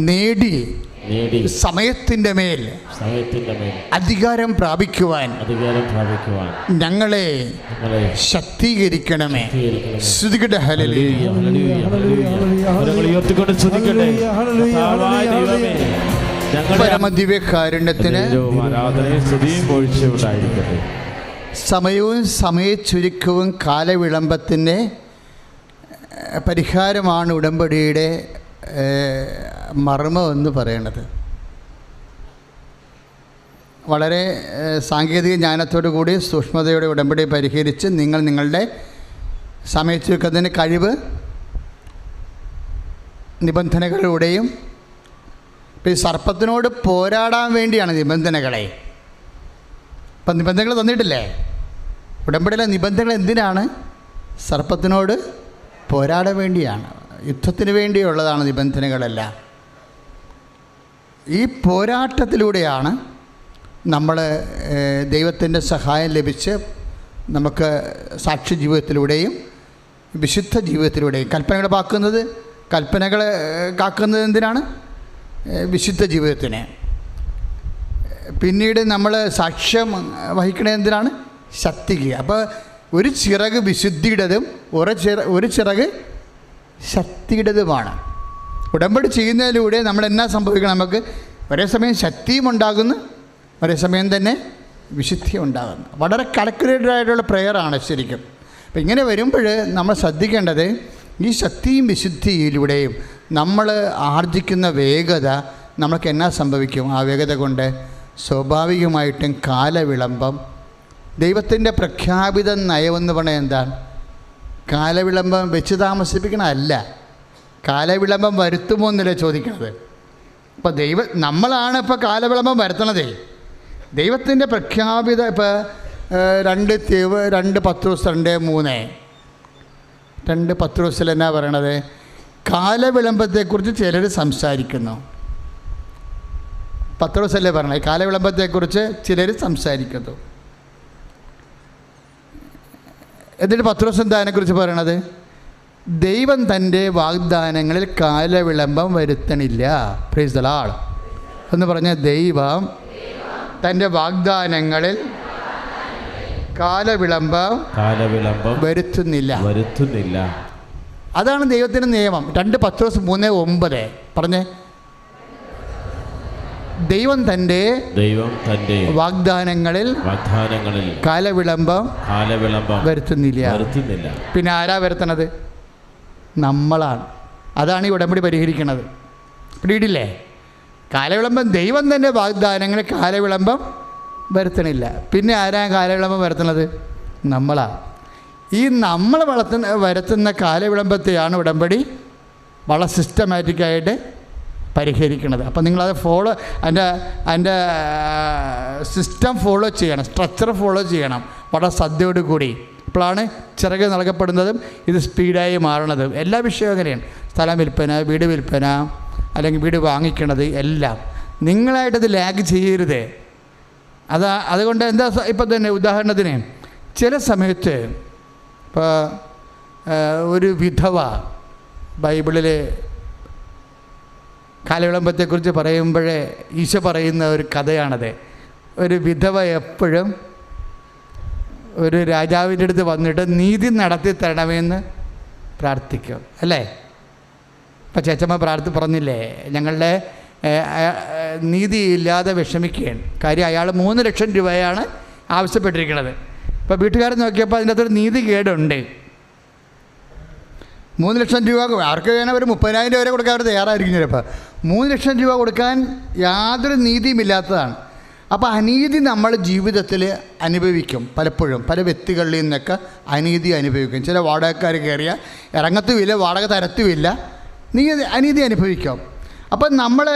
നേടി സമയത്തിൻ്റെ മേൽ അധികാരം പ്രാപിക്കുവാൻ ഞങ്ങളെ ശക്തീകരിക്കണമേ. ശ്രുതികട ഹല്ലേലൂയ. പരമദിവ്യകാരുണ്യത്തിന് സമയവും സമയച്ചുരുക്കവും കാലവിളംബത്തിൻ്റെ പരിഹാരമാണ് ഉടമ്പടിയുടെ മർമ്മം എന്ന് പറയുന്നത്. വളരെ സാങ്കേതിക ജ്ഞാനത്തോടു കൂടി സൂക്ഷ്മതയോടെ ഉടമ്പടി പരിഹരിച്ച് നിങ്ങളുടെ സമയച്ചുരുക്കത്തിൻ്റെ കഴിവ് നിബന്ധനകളിലൂടെയും ഈ സർപ്പത്തിനോട് പോരാടാൻ വേണ്ടിയാണ് നിബന്ധനകളെ. ഇപ്പം നിബന്ധനകൾ തന്നിട്ടില്ലേ? ഉടമ്പടിയിലെ നിബന്ധനകൾ എന്തിനാണ്? സർപ്പത്തിനോട് പോരാടാൻ വേണ്ടിയാണ്, യുദ്ധത്തിന് വേണ്ടിയുള്ളതാണ് നിബന്ധനകളെല്ലാം. ഈ പോരാട്ടത്തിലൂടെയാണ് നമ്മൾ ദൈവത്തിൻ്റെ സഹായം ലഭിച്ച് നമുക്ക് സാക്ഷി ജീവിതത്തിലൂടെയും വിശുദ്ധ ജീവിതത്തിലൂടെയും കൽപ്പനകൾ കാക്കുന്നത് എന്തിനാണ്? വിശുദ്ധ ജീവിതത്തിന്. പിന്നീട് നമ്മൾ സാക്ഷ്യം വഹിക്കണത് എന്തിനാണ്? ശക്തിക്ക്. അപ്പോൾ ഒരു ചിറക് വിശുദ്ധിയുടേതും ഒരു ചിറക് ശക്തിയുടേതുമാണ്. ഉടമ്പടി ചെയ്യുന്നതിലൂടെ നമ്മൾ എന്നാ സംഭവിക്കണം? നമുക്ക് ഒരേ സമയം ശക്തിയും ഉണ്ടാകുന്നു, ഒരേ സമയം തന്നെ വിശുദ്ധിയും ഉണ്ടാകുന്നു. വളരെ കാൽക്കുലേറ്റഡ് ആയിട്ടുള്ള പ്രെയറാണ് ശരിക്കും. അപ്പം ഇങ്ങനെ വരുമ്പോൾ നമ്മൾ ശ്രദ്ധിക്കേണ്ടത് ഈ ശക്തിയും വിശുദ്ധിയിലൂടെയും നമ്മൾ ആർജിക്കുന്ന വേഗത നമുക്ക് എന്നാ സംഭവിക്കും? ആ വേഗത കൊണ്ട് സ്വാഭാവികമായിട്ടും കാലവിളംബം, ദൈവത്തിൻ്റെ പ്രഖ്യാപിത നയമെന്ന് പറഞ്ഞാൽ എന്താണ്? കാലവിളംബം വെച്ച് താമസിപ്പിക്കണമല്ല, കാലവിളംബം വരുത്തുമോ എന്നല്ലേ ചോദിക്കണത്. അപ്പോൾ നമ്മളാണ് ഇപ്പോൾ കാലവിളംബം വരുത്തണതേ. ദൈവത്തിൻ്റെ പ്രഖ്യാപിത ഇപ്പോൾ 2 പത്രോസ് 2 പത്രോസിൽ എന്നാ പറയണത്? കാലവിളംബത്തെക്കുറിച്ച് ചിലർ സംസാരിക്കുന്നു. പത്രോസല്ലേ പറഞ്ഞത്? കാലവിളംബത്തെക്കുറിച്ച് ചിലർ സംസാരിക്കുന്നു. എന്നിട്ട് പത്രോസ് എന്താ അതിനെക്കുറിച്ച് പറയണത്? ദൈവം തൻ്റെ വാഗ്ദാനങ്ങളിൽ കാലവിളംബം വരുത്തണില്ല. പ്രൈസ് ദി ലോർഡ് എന്ന് പറഞ്ഞാൽ ദൈവം തൻ്റെ വാഗ്ദാനങ്ങളിൽ കാലവിളംബം വരുത്തുന്നില്ല. അതാണ് ദൈവത്തിൻ്റെ നിയമം. 2 പത്രോസ് 3:9 പറഞ്ഞേ. ദൈവം തൻ്റെ വാഗ്ദാനങ്ങളിൽ കാലവിളംബം വരുത്തുന്നില്ല. പിന്നെ ആരാ വരുത്തണത്? നമ്മളാണ്. അതാണ് ഈ ഉടമ്പടി പരിഹരിക്കുന്നത്. പിടിയില്ലേ? കാലവിളംബം ദൈവം തന്നെ വാഗ്ദാനങ്ങളിൽ കാലവിളംബം വരുത്തണില്ല. പിന്നെ ആരാ കാലവിളംബം വരുത്തുന്നത്? നമ്മളാണ്. ഈ നമ്മൾ വരുത്തുന്ന കാലവിളംബത്തെയാണ് ഉടമ്പടി വളരെ സിസ്റ്റമാറ്റിക്കായിട്ട് പരിഹരിക്കുന്നത്. അപ്പം നിങ്ങളത് അതിൻ്റെ സിസ്റ്റം ഫോളോ ചെയ്യണം, സ്ട്രക്ചർ ഫോളോ ചെയ്യണം വളരെ ശ്രദ്ധയോട് കൂടി. അപ്പോഴാണ് ചിറക് നൽകപ്പെടുന്നതും ഇത് സ്പീഡായി മാറണതും. എല്ലാ വിഷയവും അങ്ങനെയാണ്. സ്ഥലം വിൽപ്പന, വീട് വിൽപ്പന, അല്ലെങ്കിൽ വീട് വാങ്ങിക്കണത് എല്ലാം നിങ്ങളായിട്ടത് ലാഗ് ചെയ്യരുത്. അതുകൊണ്ട് എന്താ ഇപ്പം തന്നെ ഉദാഹരണത്തിന് ചില സമയത്ത് ഇപ്പോൾ ഒരു വിധവ ബൈബിളിൽ കാലവിളംബത്തെക്കുറിച്ച് പറയുമ്പോഴേ ഈശോ പറയുന്ന ഒരു കഥയാണത്. ഒരു വിധവ എപ്പോഴും ഒരു രാജാവിൻ്റെ അടുത്ത് വന്നിട്ട് നീതി നടത്തി തരണമെന്ന് പ്രാർത്ഥിക്കും, അല്ലേ? ഇപ്പം ചേച്ചമ്മ പറഞ്ഞില്ലേ, ഞങ്ങളുടെ നീതിയില്ലാതെ വിഷമിക്കുകയാണ്. കാര്യം അയാൾ 3 ലക്ഷം രൂപയാണ് ആവശ്യപ്പെട്ടിരിക്കുന്നത്. ഇപ്പോൾ വീട്ടുകാർ നോക്കിയപ്പോൾ അതിൻ്റെ അകത്തൊരു നീതി കേടുണ്ട്. 3 ലക്ഷം രൂപ ആർക്ക് വേണം? ഒരു 30,000 വരെ കൊടുക്കാൻ അവർ തയ്യാറായിരിക്കും ചിലപ്പോൾ. 3 ലക്ഷം രൂപ കൊടുക്കാൻ യാതൊരു നീതിയുമില്ലാത്തതാണ്. അപ്പോൾ അനീതി നമ്മൾ ജീവിതത്തിൽ അനുഭവിക്കും. പലപ്പോഴും പല വ്യക്തികളിൽ നിന്നൊക്കെ അനീതി അനുഭവിക്കും. ചില വാടകക്കാർ കയറിയാൽ ഇറങ്ങത്തുമില്ല, വാടക തരത്തുമില്ല, അനീതി അനുഭവിക്കും. അപ്പം നമ്മൾ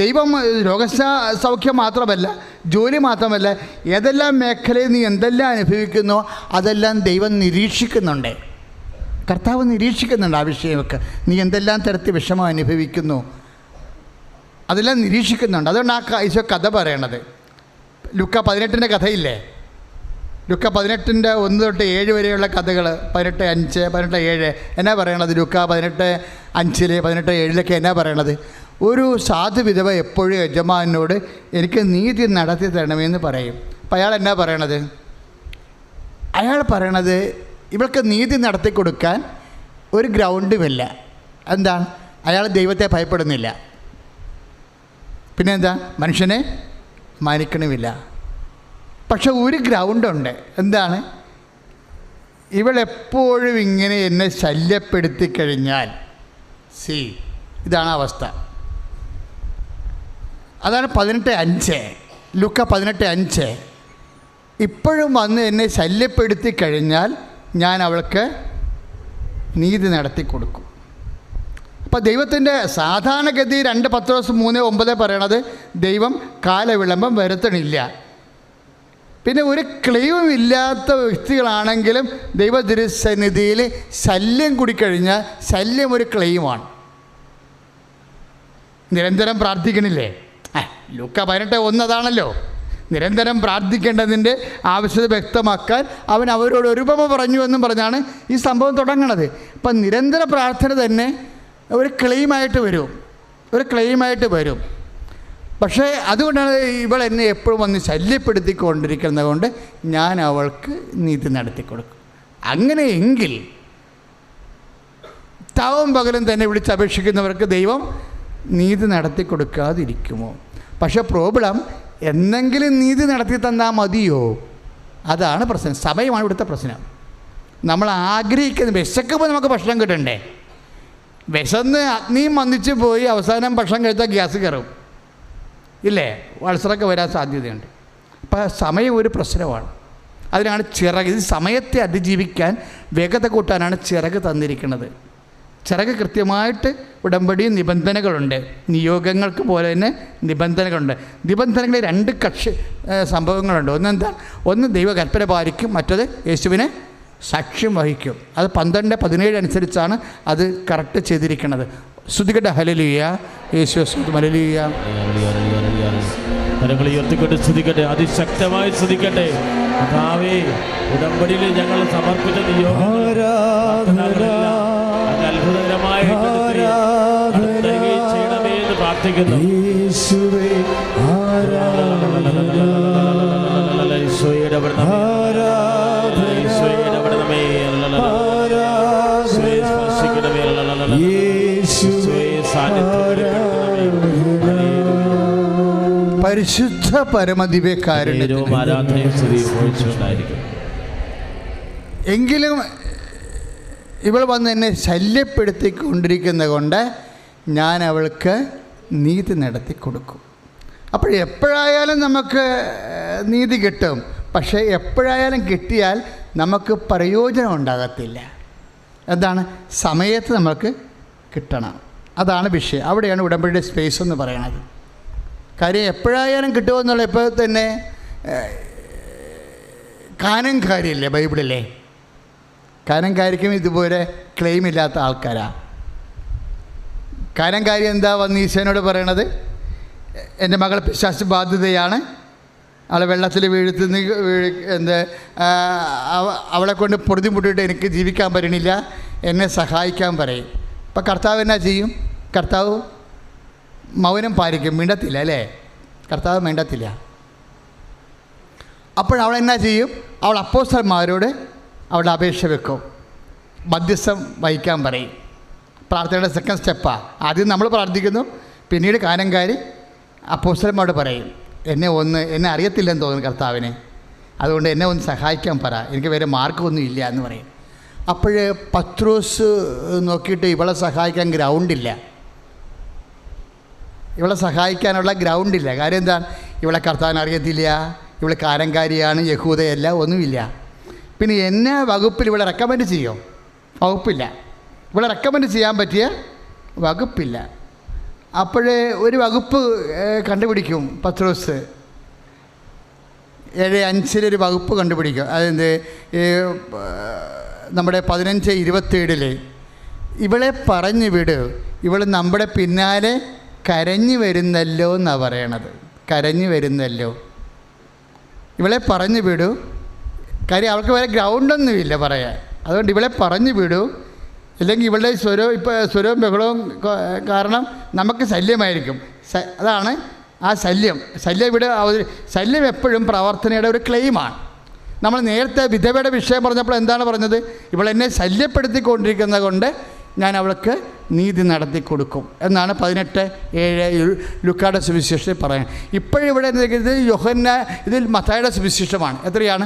ദൈവം രോഗസൗഖ്യം മാത്രമല്ല, ജോലി മാത്രമല്ല, ഏതെല്ലാം മേഖലയിൽ നീ എന്തെല്ലാം അനുഭവിക്കുന്നോ അതെല്ലാം ദൈവം നിരീക്ഷിക്കുന്നുണ്ട്. കർത്താവ് നിരീക്ഷിക്കുന്നുണ്ട് ആ വിഷയമൊക്കെ. നീ എന്തെല്ലാം തരത്തിൽ വിഷമം അനുഭവിക്കുന്നു അതെല്ലാം നിരീക്ഷിക്കുന്നുണ്ട്. അതുകൊണ്ട് ഈശോ കഥ പറയണത്. ലൂക്ക 18 കഥയില്ലേ? ലുക്ക 18:1-7 വരെയുള്ള കഥകൾ, 18:5, 18:7 എന്നാ പറയണത്? ലുക്ക 18:5, 18:7 എന്നാ പറയണത്? ഒരു സാധു വിധവ എപ്പോഴും യജമാനോട് എനിക്ക് നീതി നടത്തി തരണമെന്ന് പറയും. അപ്പം അയാൾ എന്നാ പറയണത്? അയാൾ പറയണത് ഇവൾക്ക് നീതി നടത്തി കൊടുക്കാൻ ഒരു ഗ്രൗണ്ടുമില്ല. എന്താണ്? അയാൾ ദൈവത്തെ ഭയപ്പെടുന്നില്ല. പിന്നെ എന്താ? മനുഷ്യനെ മാനിക്കണമില്ല. പക്ഷെ ഒരു ഗ്രൗണ്ടുണ്ട്. എന്താണ്? ഇവളെപ്പോഴും ഇങ്ങനെ എന്നെ ശല്യപ്പെടുത്തി കഴിഞ്ഞാൽ ഇതാണ് അവസ്ഥ. അതാണ് 18:5, ലുക്ക 18:5. ഇപ്പോഴും വന്ന് എന്നെ ശല്യപ്പെടുത്തി കഴിഞ്ഞാൽ ഞാൻ അവൾക്ക് നീതി നടത്തി കൊടുക്കും. അപ്പോൾ ദൈവത്തിൻ്റെ സാധാരണഗതി 2 പത്രോസ് 3:9 പറയണത് ദൈവം കാലവിളംബം വരുത്തണില്ല. പിന്നെ ഒരു ക്ലെയിമും ഇല്ലാത്ത വ്യക്തികളാണെങ്കിലും ദൈവതിരുസന്നിധിയിൽ ശല്യം കൂടിക്കഴിഞ്ഞാൽ ശല്യം ഒരു ക്ലെയിമാണ്. നിരന്തരം പ്രാർത്ഥിക്കണില്ലേ? ലുക്ക 18:1 അതാണല്ലോ. നിരന്തരം പ്രാർത്ഥിക്കേണ്ടതിൻ്റെ ആവശ്യത വ്യക്തമാക്കാൻ അവൻ അവരോട് ഒരു ഉപമ പറഞ്ഞു എന്നും പറഞ്ഞാണ് ഈ സംഭവം തുടങ്ങണത്. അപ്പം നിരന്തര പ്രാർത്ഥന തന്നെ ഒരു ക്ലെയിമായിട്ട് വരും. പക്ഷേ അതുകൊണ്ടാണ് ഇവൾ എന്നെ എപ്പോഴും വന്ന് ശല്യപ്പെടുത്തിക്കൊണ്ടിരിക്കുന്നത് കൊണ്ട് ഞാൻ അവൾക്ക് നീതി നടത്തി കൊടുക്കും. അങ്ങനെയെങ്കിൽ താവും പകലും തന്നെ വിളിച്ചപേക്ഷിക്കുന്നവർക്ക് ദൈവം നീതി നടത്തി കൊടുക്കാതിരിക്കുമോ? പക്ഷേ പ്രോബ്ലം, എന്നെങ്കിലും നീതി നടത്തി തന്നാൽ മതിയോ? അതാണ് പ്രശ്നം. സമയമാണ് ഇവിടുത്തെ പ്രശ്നം. നമ്മൾ ആഗ്രഹിക്കുന്നത്, വിശക്കുമ്പോൾ നമുക്ക് ഭക്ഷണം കിട്ടണ്ടേ? വിശന്ന് അഗ്നിയും വന്നിച്ച് പോയി അവസാനം ഭക്ഷണം കഴിച്ചാൽ ഗ്യാസ് കയറും ഇല്ലേ? അൾസറൊക്കെ വരാൻ സാധ്യതയുണ്ട്. അപ്പോൾ സമയം ഒരു പ്രശ്നമാണ്. അതിനാണ് ചിറക്. ഇത് സമയത്തെ അതിജീവിക്കാൻ വേഗത കൂട്ടാനാണ് ചിറക് തന്നിരിക്കുന്നത്. ചിറക് കൃത്യമായിട്ട് ഉടമ്പടിയും നിബന്ധനകളുണ്ട്. നിയോഗങ്ങൾക്ക് പോലെ തന്നെ നിബന്ധനകളുണ്ട്. നിബന്ധനകളിൽ 2 കക്ഷി സംഭവങ്ങളുണ്ട്. ഒന്ന് ദൈവകൽപ്പന പാലിക്കും, മറ്റത് യേശുവിനെ സാക്ഷ്യം വഹിക്കും. അത് 12:17 അനുസരിച്ചാണ് അത് കറക്റ്റ് ചെയ്തിരിക്കുന്നത്. സ്തുതിക്കട്ടെ, ഹല്ലേലൂയ, യേശുവേ സ്തുതി, ഹല്ലേലൂയ. കരങ്ങളെ ഉയർത്തിക്കൊണ്ട് സ്തുതിക്കട്ടെ, അതിശക്തമായി സ്തുതിക്കട്ടെ. കർത്താവേ, ഉടമ്പടിയിൽ ഞങ്ങൾ സമർപ്പിച്ച അത്ഭുതകരമായ ചെയ്യണമേ എന്ന് പ്രാർത്ഥിക്കുന്നു. പരിശുദ്ധ പരമദിവ്യകാരുണ്യത്തിന് എങ്കിലും ഇവൾ വന്ന് എന്നെ ശല്യപ്പെടുത്തിക്കൊണ്ടിരിക്കുന്നത് കൊണ്ട് ഞാൻ അവൾക്ക് നീതി നടത്തി കൊടുക്കും. അപ്പോൾ എപ്പോഴായാലും നമുക്ക് നീതി കിട്ടും. പക്ഷേ എപ്പോഴായാലും കിട്ടിയാൽ നമുക്ക് പ്രയോജനം ഉണ്ടാകത്തില്ല. എന്താണ്? സമയത്ത് നമുക്ക് കിട്ടണം. അതാണ് വിഷയം. അവിടെയാണ് ഉടമ്പടിയുടെ സ്പേസ് എന്ന് പറയുന്നത്. കാര്യം എപ്പോഴായാലും കിട്ടുമെന്നുള്ള, ഇപ്പോൾ തന്നെ കാനംകാരിയില്ലേ ബൈബിളിലെ? കാനംകാരിക്കും ഇതുപോലെ ക്ലെയിം ഇല്ലാത്ത ആൾക്കാരാണ്. കാനംകാരി എന്താ വന്ന് ഈശോനോട് പറയണത്? എൻ്റെ മകൾ പിശാച് ബാധിതയാണ്, അവളെ വെള്ളത്തിൽ അവളെ കൊണ്ട് പൊറുതിമുട്ടിയിട്ട് എനിക്ക് ജീവിക്കാൻ പറ്റണില്ല, എന്നെ സഹായിക്കാൻ പറയും. അപ്പം കർത്താവ് എന്നാ ചെയ്യും? കർത്താവ് മൗനം പാലിക്കും, മിണ്ടത്തില്ല അല്ലേ? കർത്താവ് മിണ്ടത്തില്ല. അപ്പോഴവളെന്നാ ചെയ്യും? അവൾ അപ്പോസ്തലന്മാരോട് അവളുടെ അപേക്ഷ വെക്കും, മധ്യസ്ഥം വഹിക്കാൻ പറയും. പ്രാർത്ഥനയുടെ സെക്കൻഡ് സ്റ്റെപ്പാണ്. ആദ്യം നമ്മൾ പ്രാർത്ഥിക്കുന്നു, പിന്നീട് കാനംകാരി അപ്പോസ്തലന്മാരോട് പറയും, എന്നെ അറിയത്തില്ലെന്ന് തോന്നുന്നു കർത്താവിനെ, അതുകൊണ്ട് എന്നെ ഒന്ന് സഹായിക്കാൻ പറ, എനിക്ക് വേറെ മാർക്കൊന്നും ഇല്ല എന്ന് പറയും. അപ്പോൾ പത്രോസ് നോക്കിയിട്ട് ഇവളെ സഹായിക്കാൻ ഗ്രൗണ്ടില്ല, ഇവളെ സഹായിക്കാനുള്ള ഗ്രൗണ്ടില്ല. കാര്യം എന്താണ്? ഇവളെ കർത്താവിനെ അറിയത്തില്ല, ഇവളെ കാനംകാരിയാണ്, യഹൂദയല്ല, ഒന്നുമില്ല. പിന്നെ എന്നെ വകുപ്പിൽ ഇവളെ റെക്കമെൻഡ് ചെയ്യോ? വകുപ്പില്ല. ഇവളെ റെക്കമെൻഡ് ചെയ്യാൻ പറ്റിയ വകുപ്പില്ല. അപ്പോഴേ ഒരു വകുപ്പ് കണ്ടുപിടിക്കും പത്രോസ്. 7:5 വകുപ്പ് കണ്ടുപിടിക്കും. അതെന്ത്? നമ്മുടെ 15:27 ഇവളെ പറഞ്ഞു വിട്, ഇവൾ നമ്മുടെ പിന്നാലെ കരഞ്ഞു വരുന്നല്ലോ എന്നാണ് പറയണത്. കരഞ്ഞു വരുന്നല്ലോ. ഇവളെ പറഞ്ഞു വിടൂ, കാര്യം അവൾക്ക് വേറെ ഗ്രൗണ്ടൊന്നുമില്ല പറയാൻ. അതുകൊണ്ട് ഇവളെ പറഞ്ഞു വിടൂ, ഇല്ലെങ്കിൽ ഇവളുടെ സ്വരവും ബഹളവും കാരണം നമുക്ക് ശല്യമായിരിക്കും. അതാണ് ആ ശല്യം. ശല്യം എപ്പോഴും പ്രാർത്ഥനയുടെ ഒരു ക്ലെയിമാണ്. നമ്മൾ നേരത്തെ വിധവയുടെ വിഷയം പറഞ്ഞപ്പോൾ എന്താണ് പറഞ്ഞത്? ഇവളെന്നെ ശല്യപ്പെടുത്തിക്കൊണ്ടിരിക്കുന്നത് കൊണ്ട് ഞാൻ അവൾക്ക് നീതി നടത്തി കൊടുക്കും എന്നാണ് 18:7 ലൂക്കായുടെ സുവിശേഷത്തിൽ പറയുന്നത്. ഇപ്പോഴിവിടെ ഇതിൽ മത്തായിയുടെ സുവിശേഷമാണ്. എത്രയാണ്?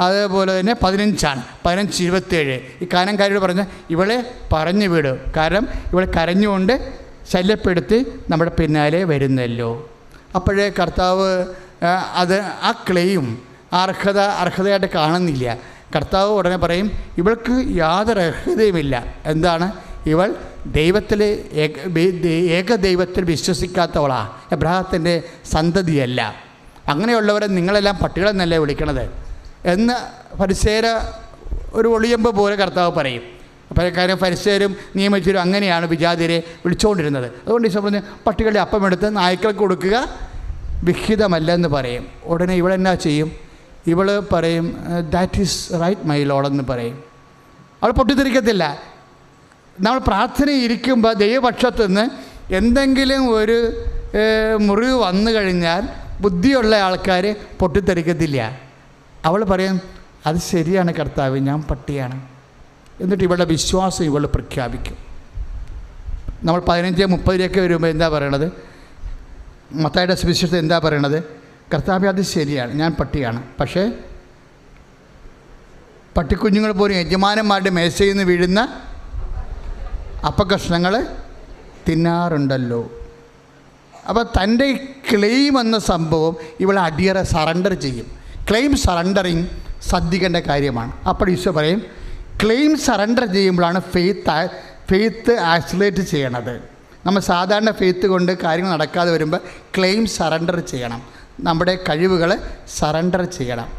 അതേപോലെ തന്നെ 15 15:27. ഈ കാനംകാരിയോട് പറഞ്ഞ ഇവളെ പറഞ്ഞു വിടും, കാരണം ഇവളെ കരഞ്ഞുകൊണ്ട് ശല്യപ്പെടുത്തി നമ്മുടെ പിന്നാലെ വരുന്നല്ലോ. അപ്പോഴേ കർത്താവ് ആ ക്ലെയിം അർഹതയായിട്ട് കാണുന്നില്ല. കർത്താവ് ഉടനെ പറയും ഇവൾക്ക് യാതൊരു അർഹതയുമില്ല. എന്താണ്? ഇവൾ ഏകദൈവത്തിൽ വിശ്വസിക്കാത്തവളാ, എബ്രാഹത്തിൻ്റെ സന്തതിയല്ല. അങ്ങനെയുള്ളവരെ നിങ്ങളെല്ലാം പട്ടികളെന്നല്ലേ വിളിക്കണത് എന്ന് ഫരിസേയരെ ഒരു ഒളിയമ്പ് പോലെ കർത്താവ് പറയും. അപ്പോൾ കാര്യം ഫരിസേയരും നിയമജ്ഞരും അങ്ങനെയാണ് വിജാതിരെ വിളിച്ചുകൊണ്ടിരുന്നത്. അതുകൊണ്ട് ഈശോ പറഞ്ഞ് പട്ടികളുടെ അപ്പമെടുത്ത് നായ്ക്കൾക്ക് കൊടുക്കുക വിഹിതമല്ലെന്ന് പറയും. ഉടനെ ഇവളെന്നാ ചെയ്യും? ഇവൾ പറയും that is right my lord എന്ന് പറയും. അവൾ പൊട്ടിത്തെറിക്കത്തില്ല. നമ്മൾ പ്രാർത്ഥനയിരിക്കുമ്പോൾ ദൈവപക്ഷത്തു നിന്ന് എന്തെങ്കിലും ഒരു മുറിവ് വന്നു കഴിഞ്ഞാൽ ബുദ്ധിയുള്ള ആൾക്കാർ പൊട്ടിത്തെറിക്കത്തില്ല. അവൾ പറയും അത് ശരിയാണ് കർത്താവ്, ഞാൻ പട്ടിയാണ്. എന്നിട്ട് ഇവളുടെ വിശ്വാസം ഇവൾ പ്രഖ്യാപിക്കും. നമ്മൾ 15:30 വരുമ്പോൾ എന്താ പറയണത്? മത്തായിയുടെ സുവിശേഷത്തിൽ എന്താ പറയണത്? കർത്താവ് അത് ശരിയാണ്, ഞാൻ പട്ടിയാണ്. പക്ഷേ പട്ടിക്കുഞ്ഞുങ്ങൾ പോലും യജമാനന്മാരുടെ മേശയിൽ നിന്ന് വീഴുന്ന അപ്പകഷ്ണങ്ങൾ തിന്നാറുണ്ടല്ലോ. അപ്പോൾ തൻ്റെ ക്ലെയിം എന്ന സംഭവം ഇവൾ അടിയറെ സറണ്ടർ ചെയ്യും. ക്ലെയിം സറണ്ടറിങ് ശ്രദ്ധിക്കേണ്ട കാര്യമാണ്. അപ്പോൾ ഈശോ പറയും ക്ലെയിം സറണ്ടർ ചെയ്യുമ്പോഴാണ് ഫെയ്ത്ത് ആക്സിലേറ്റ് ചെയ്യണത്. നമ്മൾ സാധാരണ ഫെയ്ത്ത് കൊണ്ട് കാര്യങ്ങൾ നടക്കാതെ വരുമ്പോൾ ക്ലെയിം സറണ്ടർ ചെയ്യണം. നമ്മുടെ കഴിവുകൾ സറണ്ടർ ചെയ്യണം.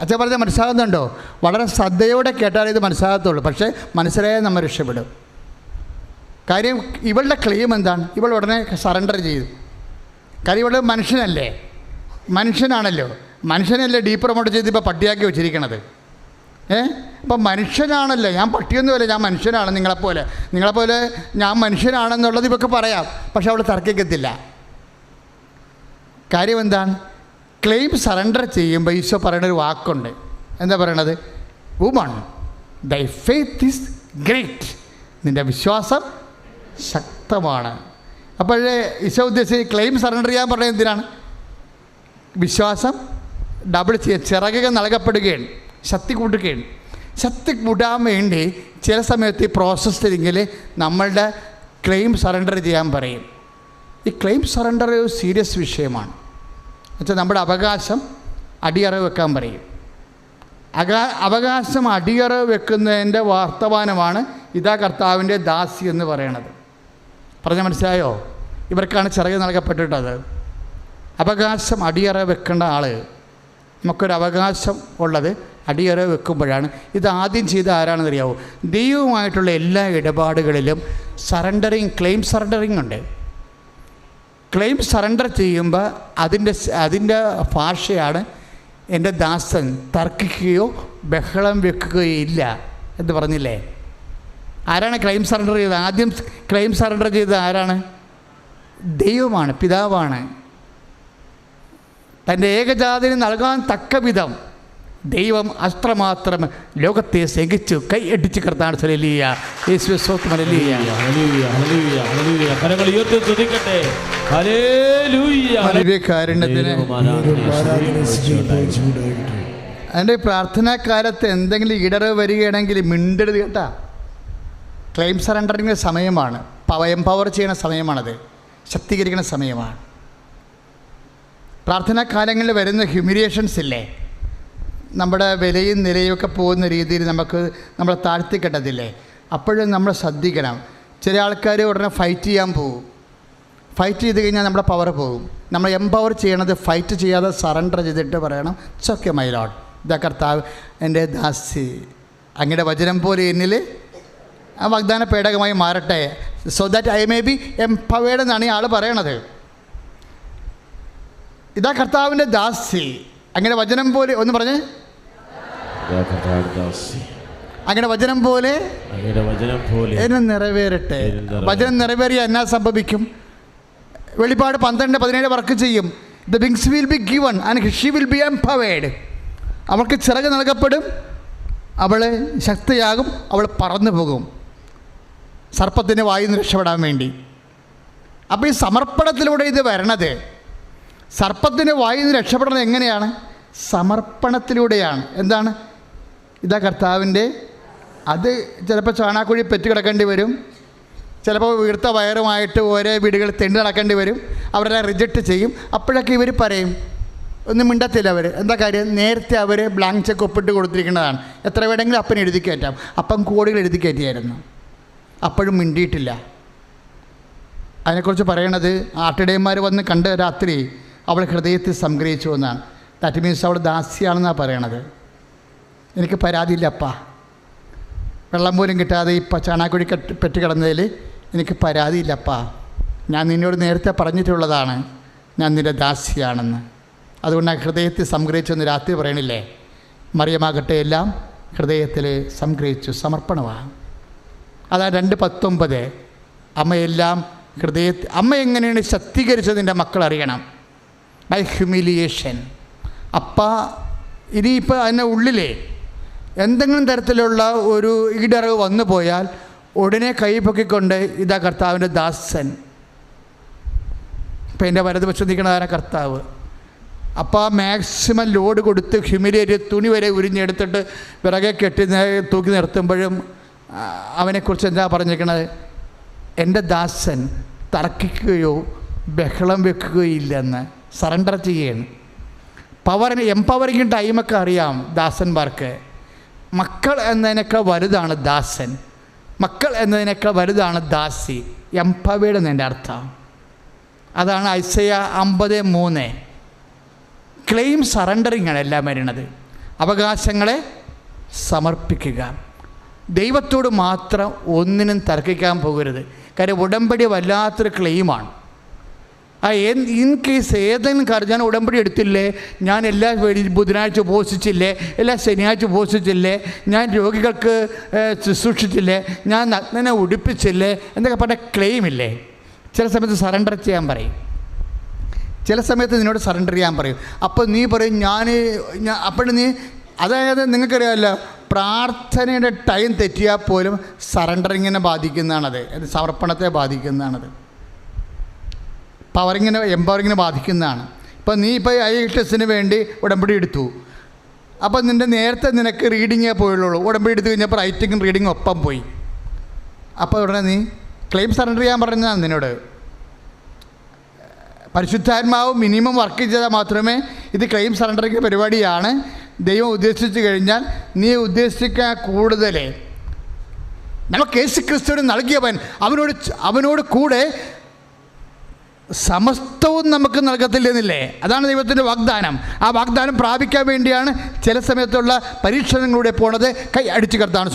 അച്ഛൻ പറഞ്ഞാൽ മനസ്സിലാകുന്നുണ്ടോ? വളരെ ശ്രദ്ധയോടെ കേട്ടാലേ ഇത് മനസ്സിലാകത്തുള്ളൂ. പക്ഷേ മനസ്സിലായാൽ നമ്മൾ രക്ഷപ്പെടും. കാര്യം ഇവളുടെ ക്ലെയിം എന്താണ്? ഇവൾ ഉടനെ സറണ്ടർ ചെയ്തു. കാര്യം ഇവൾ മനുഷ്യനാണല്ലോ. മനുഷ്യനല്ലേ ഡീപ്പ് പ്രൊമോട്ട് ചെയ്ത് ഇപ്പോൾ പട്ടിയാക്കി വെച്ചിരിക്കണത്. അപ്പം മനുഷ്യനാണല്ലോ. ഞാൻ പട്ടിയൊന്നുമല്ല, ഞാൻ മനുഷ്യനാണ്. നിങ്ങളെപ്പോലെ ഞാൻ മനുഷ്യനാണെന്നുള്ളത് ഇവർക്ക് പറയാം. പക്ഷെ അവൾ തർക്കിക്കത്തില്ല. കാര്യം എന്താണ്? ക്ലെയിം സറണ്ടർ ചെയ്യുമ്പോൾ ഈശോ പറയുന്നൊരു വാക്കുണ്ട്. എന്താ പറയണത്? വുമൺ ദൈ ഫെയ്ത്ത് ഈസ് ഗ്രേറ്റ്. നിൻ്റെ വിശ്വാസം ശക്തമാണ്. അപ്പോഴേ ഈശോ ഉദ്ദേശിച്ച് ക്ലെയിം സറണ്ടർ ചെയ്യാൻ പറഞ്ഞത് എന്തിനാണ്? വിശ്വാസം ഡബിൾ ചിറകുകൾ നൽകപ്പെടുകയാണ്, ശക്തി കൂട്ടുകയാണ്. ശക്തി കൂട്ടാൻ വേണ്ടി ചില സമയത്ത് ഈ പ്രോസസ്സിൽ നമ്മളുടെ ക്ലെയിം സറണ്ടർ ചെയ്യാൻ പറയും. ഈ ക്ലെയിം സറണ്ടർ ഒരു സീരിയസ് വിഷയമാണ്. എന്നുവെച്ചാൽ നമ്മുടെ അവകാശം അടിയറ വെക്കാൻ പറയും. അവകാശം അടിയറ വെക്കുന്നതിൻ്റെ വർത്തമാനമാണ് ഇതാ കർത്താവിൻ്റെ ദാസി എന്ന് പറയണത്. പറഞ്ഞാൽ മനസ്സിലായോ? ഇവർക്കാണ് ചിറക് നൽകപ്പെട്ടിട്ടത്. അവകാശം അടിയറ വെക്കേണ്ട ആൾ, നമുക്കൊരു അവകാശം ഉള്ളത് അടിയറ വെക്കുമ്പോഴാണ്. ഇത് ആദ്യം ചെയ്ത ആരാണെന്നറിയാവോ? ദൈവവുമായിട്ടുള്ള എല്ലാ ഇടപാടുകളിലും ക്ലെയിം സറണ്ടറിങ് ഉണ്ട്. ക്ലെയിം സറണ്ടർ ചെയ്യുമ്പോൾ അതിൻ്റെ ഭാഷയാണ് എൻ്റെ ദാസൻ തർക്കിക്കുകയോ ബഹളം വെക്കുകയോ ഇല്ല എന്ന് പറഞ്ഞില്ലേ? ആരാണ് ക്ലെയിം സറണ്ടർ ചെയ്തത്? ആദ്യം ക്ലെയിം സറണ്ടർ ചെയ്തത് ആരാണ്? ദൈവമാണ്, പിതാവാണ്. തൻ്റെ ഏകജാതന് നൽകാൻ തക്ക വിധം ദൈവം അത്രമാത്രം ലോകത്തെ സ്നേഹിച്ചു. കൈ അടിച്ച് കർത്താൻ അതിൻ്റെ പ്രാർത്ഥനാകാലത്ത് എന്തെങ്കിലും ഇടറ് വരികയാണെങ്കിൽ മിണ്ടരുത് കേട്ടാ. ക്ലെയിം സറണ്ടറിൻ്റെ സമയമാണ്, എംപവർ ചെയ്യുന്ന സമയമാണത്, ശക്തീകരിക്കുന്ന സമയമാണ്. പ്രാർത്ഥനാകാലങ്ങളിൽ വരുന്ന ഹ്യൂമിലിയേഷൻസ് ഇല്ലേ, നമ്മുടെ വിലയും നിലയും ഒക്കെ പോകുന്ന രീതിയിൽ നമ്മളെ താഴ്ത്തിക്കെട്ടതില്ലേ, അപ്പോഴും നമ്മൾ ശ്രദ്ധിക്കണം. ചില ആൾക്കാർ ഉടനെ ഫൈറ്റ് ചെയ്യാൻ പോകും. ഫൈറ്റ് ചെയ്ത് കഴിഞ്ഞാൽ നമ്മുടെ പവർ പോകും. നമ്മൾ എംപവർ ചെയ്യണത് ഫൈറ്റ് ചെയ്യാതെ സറണ്ടർ ചെയ്തിട്ട് പറയണം, ഇറ്റ്സ് ഓക്കെ മൈ ലോർഡ്, ഇതാ കർത്താവ് എൻ്റെ ദാസി, അങ്ങയുടെ വചനം പോലെ എന്നിൽ ആ വാഗ്ദാന പേടകമായി മാറട്ടെ, so that I may be empowered എന്നാണ് ഈ ആൾ പറയണത്. ഇതാ കർത്താവിൻ്റെ ദാസി, അങ്ങനെ വചനം പോലെ ഒന്ന് പറഞ്ഞ്, അങ്ങനെ വചനം പോലെ എന്നെ നിറവേറട്ടെ. വചനം നിറവേറിയ എന്നാ സംഭവിക്കും? വെളിപ്പാട് 12:17 വർക്ക് ചെയ്യും. The wings will be given and she will be empowered. അവൾക്ക് ചിറക് നൽകപ്പെടും, അവൾ ശക്തിയാകും, അവൾ പറന്നു പോകും സർപ്പത്തിൻ്റെ വായിൽ നിന്ന് രക്ഷപ്പെടാൻ വേണ്ടി. അപ്പോൾ ഈ സമർപ്പണത്തിലൂടെ ഇത് വരണത്. സർപ്പത്തിൻ്റെ വായിൽ നിന്ന് രക്ഷപ്പെടുന്നത് എങ്ങനെയാണ്? സമർപ്പണത്തിലൂടെയാണ്. എന്താണ്? ഇതാ കർത്താവിൻ്റെ. അത് ചിലപ്പോൾ ചാണാക്കുഴി പെറ്റ് കിടക്കേണ്ടി വരും, ചിലപ്പോൾ വീർത്ത വയറുമായിട്ട് ഓരോ വീടുകളിൽ തെണ്ടി നടക്കേണ്ടി വരും. അവരെല്ലാം റിജക്റ്റ് ചെയ്യും. അപ്പോഴൊക്കെ ഇവർ പറയും, ഒന്നും മിണ്ടത്തില്ല അവർ. എന്താ കാര്യം? നേരത്തെ അവർ ബ്ലാങ്ക് ചെക്ക് ഒപ്പിട്ട് കൊടുത്തിരിക്കുന്നതാണ്. എത്ര വേണമെങ്കിലും അപ്പൻ എഴുതി കയറ്റാം. അപ്പം കോടികൾ എഴുതി കയറ്റിയായിരുന്നു, അപ്പോഴും മിണ്ടിയിട്ടില്ല. അതിനെക്കുറിച്ച് പറയണത് ആട്ടിടയന്മാർ വന്ന് കണ്ട രാത്രി അവൾ ഹൃദയത്തിൽ സംഗ്രഹിച്ചു എന്നാണ്. ദാറ്റ് മീൻസ് അവൾ ദാസിയാണെന്നാണ് പറയണത്. എനിക്ക് പരാതിയില്ലപ്പാ, വെള്ളം പോലും കിട്ടാതെ ഇപ്പം ചാണാക്കുഴി പെറ്റ് കിടന്നതിൽ എനിക്ക് പരാതിയില്ലപ്പാ. ഞാൻ നിന്നോട് നേരത്തെ പറഞ്ഞിട്ടുള്ളതാണ്, ഞാൻ നിൻ്റെ ദാസിയാണെന്ന്. അതുകൊണ്ട് ആ ഹൃദയത്തിൽ സംഗ്രഹിച്ചെന്ന് രാത്രി പറയണില്ലേ? മറിയമാകട്ടെ എല്ലാം ഹൃദയത്തിൽ സംഗ്രഹിച്ചു, സമർപ്പണമാണ്. അതാ 2:19. അമ്മയെല്ലാം ഹൃദയത്തിൽ. അമ്മ എങ്ങനെയാണ് ശക്തീകരിച്ചതിൻ്റെ മക്കൾ അറിയണം. By humiliation. അപ്പ ഇനിയിപ്പോൾ അതിൻ്റെ ഉള്ളിലെ എന്തെങ്കിലും തരത്തിലുള്ള ഒരു ഈടറിവ് വന്നു പോയാൽ ഉടനെ കൈ പൊക്കിക്കൊണ്ട് ഇതാ കർത്താവിൻ്റെ ദാസൻ. ഇപ്പം എൻ്റെ വലതുവശം നിൽക്കണതാണ് കർത്താവ്. അപ്പോൾ മാക്സിമം ലോഡ് കൊടുത്ത് ഹ്യൂമിലിയേറ്റ് തുണി വരെ ഉരിഞ്ഞെടുത്തിട്ട് പിറകെ കെട്ടി തൂക്കി നിർത്തുമ്പോഴും അവനെക്കുറിച്ച് എന്താ പറഞ്ഞിരിക്കണത്? എൻ്റെ ദാസൻ തർക്കിക്കുകയോ ബഹളം വെക്കുകയോ ഇല്ലെന്ന് സറണ്ടർ ചെയ്യുകയാണ്. എംപവറിങ് ടൈമൊക്കെ അറിയാം ദാസന്മാർക്ക്. മക്കൾ എന്നതിനേക്കാൾ വലുതാണ് ദാസൻ, മക്കൾ എന്നതിനേക്കാൾ വലുതാണ് ദാസി. എംപവേർഡ് എന്നതിൻ്റെ അർത്ഥം അതാണ്. ഐസയ്യ 50:3. ക്ലെയിം സറണ്ടറിങ് ആണ് എല്ലാം വരുന്നത്. അവകാശങ്ങളെ സമർപ്പിക്കുക. ദൈവത്തോട് മാത്രം ഒന്നിനും തർക്കിക്കാൻ പോകരുത്. കാര്യം ഉടമ്പടി വല്ലാത്തൊരു ക്ലെയിമാണ്. ഇൻ കേസ് ഏതെങ്കിലും കാര്യം ഞാൻ ഉടമ്പടി എടുത്തില്ലേ, ഞാൻ എല്ലാ ബുധനാഴ്ച ഉപവസിച്ചില്ലേ, എല്ലാ ശനിയാഴ്ച ഉപവസിച്ചില്ലേ, ഞാൻ രോഗികൾക്ക് ശുശ്രൂഷിച്ചില്ലേ, ഞാൻ നഗ്നനെ ഉടുപ്പിച്ചില്ലേ എന്നൊക്കെ പറഞ്ഞ ക്ലെയിമില്ലേ. ചില സമയത്ത് സറണ്ടർ ചെയ്യാൻ പറയും, ചില സമയത്ത് നിന്നോട് സറണ്ടർ ചെയ്യാൻ പറയും. അപ്പോൾ നീ പറയും ഞാൻ അപ്പോഴും നീ, അതായത് നിങ്ങൾക്കറിയാമല്ലോ, പ്രാർത്ഥനയുടെ ടൈം തെറ്റിയാൽ പോലും സറണ്ടറിങ്ങിനെ ബാധിക്കുന്നതാണത്. സമർപ്പണത്തെ ബാധിക്കുന്നതാണത്. എംപവറിങ്ങിനെ ബാധിക്കുന്നതാണ്. ഇപ്പോൾ നീ ഇപ്പോൾ IELTS വേണ്ടി ഉടമ്പടി എടുത്തു. അപ്പോൾ നേരത്തെ നിനക്ക് റീഡിങ്ങേ പോയുള്ളൂ. ഉടമ്പടി എടുത്തു കഴിഞ്ഞപ്പോൾ റൈറ്റിങ്ങും റീഡിങ്ങും ഒപ്പം പോയി. അപ്പോൾ ഉടനെ നീ ക്ലെയിം സറണ്ടർ ചെയ്യാൻ പറഞ്ഞതാണ് നിന്നോട്. പരിശുദ്ധാത്മാവ് മിനിമം വർക്ക് ചെയ്താൽ മാത്രമേ ഇത് ക്ലെയിം സറണ്ടറിങ് പരിപാടിയാണ്. ദൈവം ഉദ്ദേശിച്ചു കഴിഞ്ഞാൽ നീ ഉദ്ദേശിക്കാൻ കൂടുതൽ നമുക്ക് യേശുക്രിസ്തുവിന് നൽകിയവൻ അവനോട് കൂടെ സമസ്തവും നമുക്ക് നൽകത്തില്ലെന്നില്ലേ? അതാണ് ദൈവത്തിൻ്റെ വാഗ്ദാനം. ആ വാഗ്ദാനം പ്രാപിക്കാൻ വേണ്ടിയാണ് ചില സമയത്തുള്ള പരീക്ഷണങ്ങളിലൂടെ പോണത്. കൈ അടിച്ച് കർത്താൻ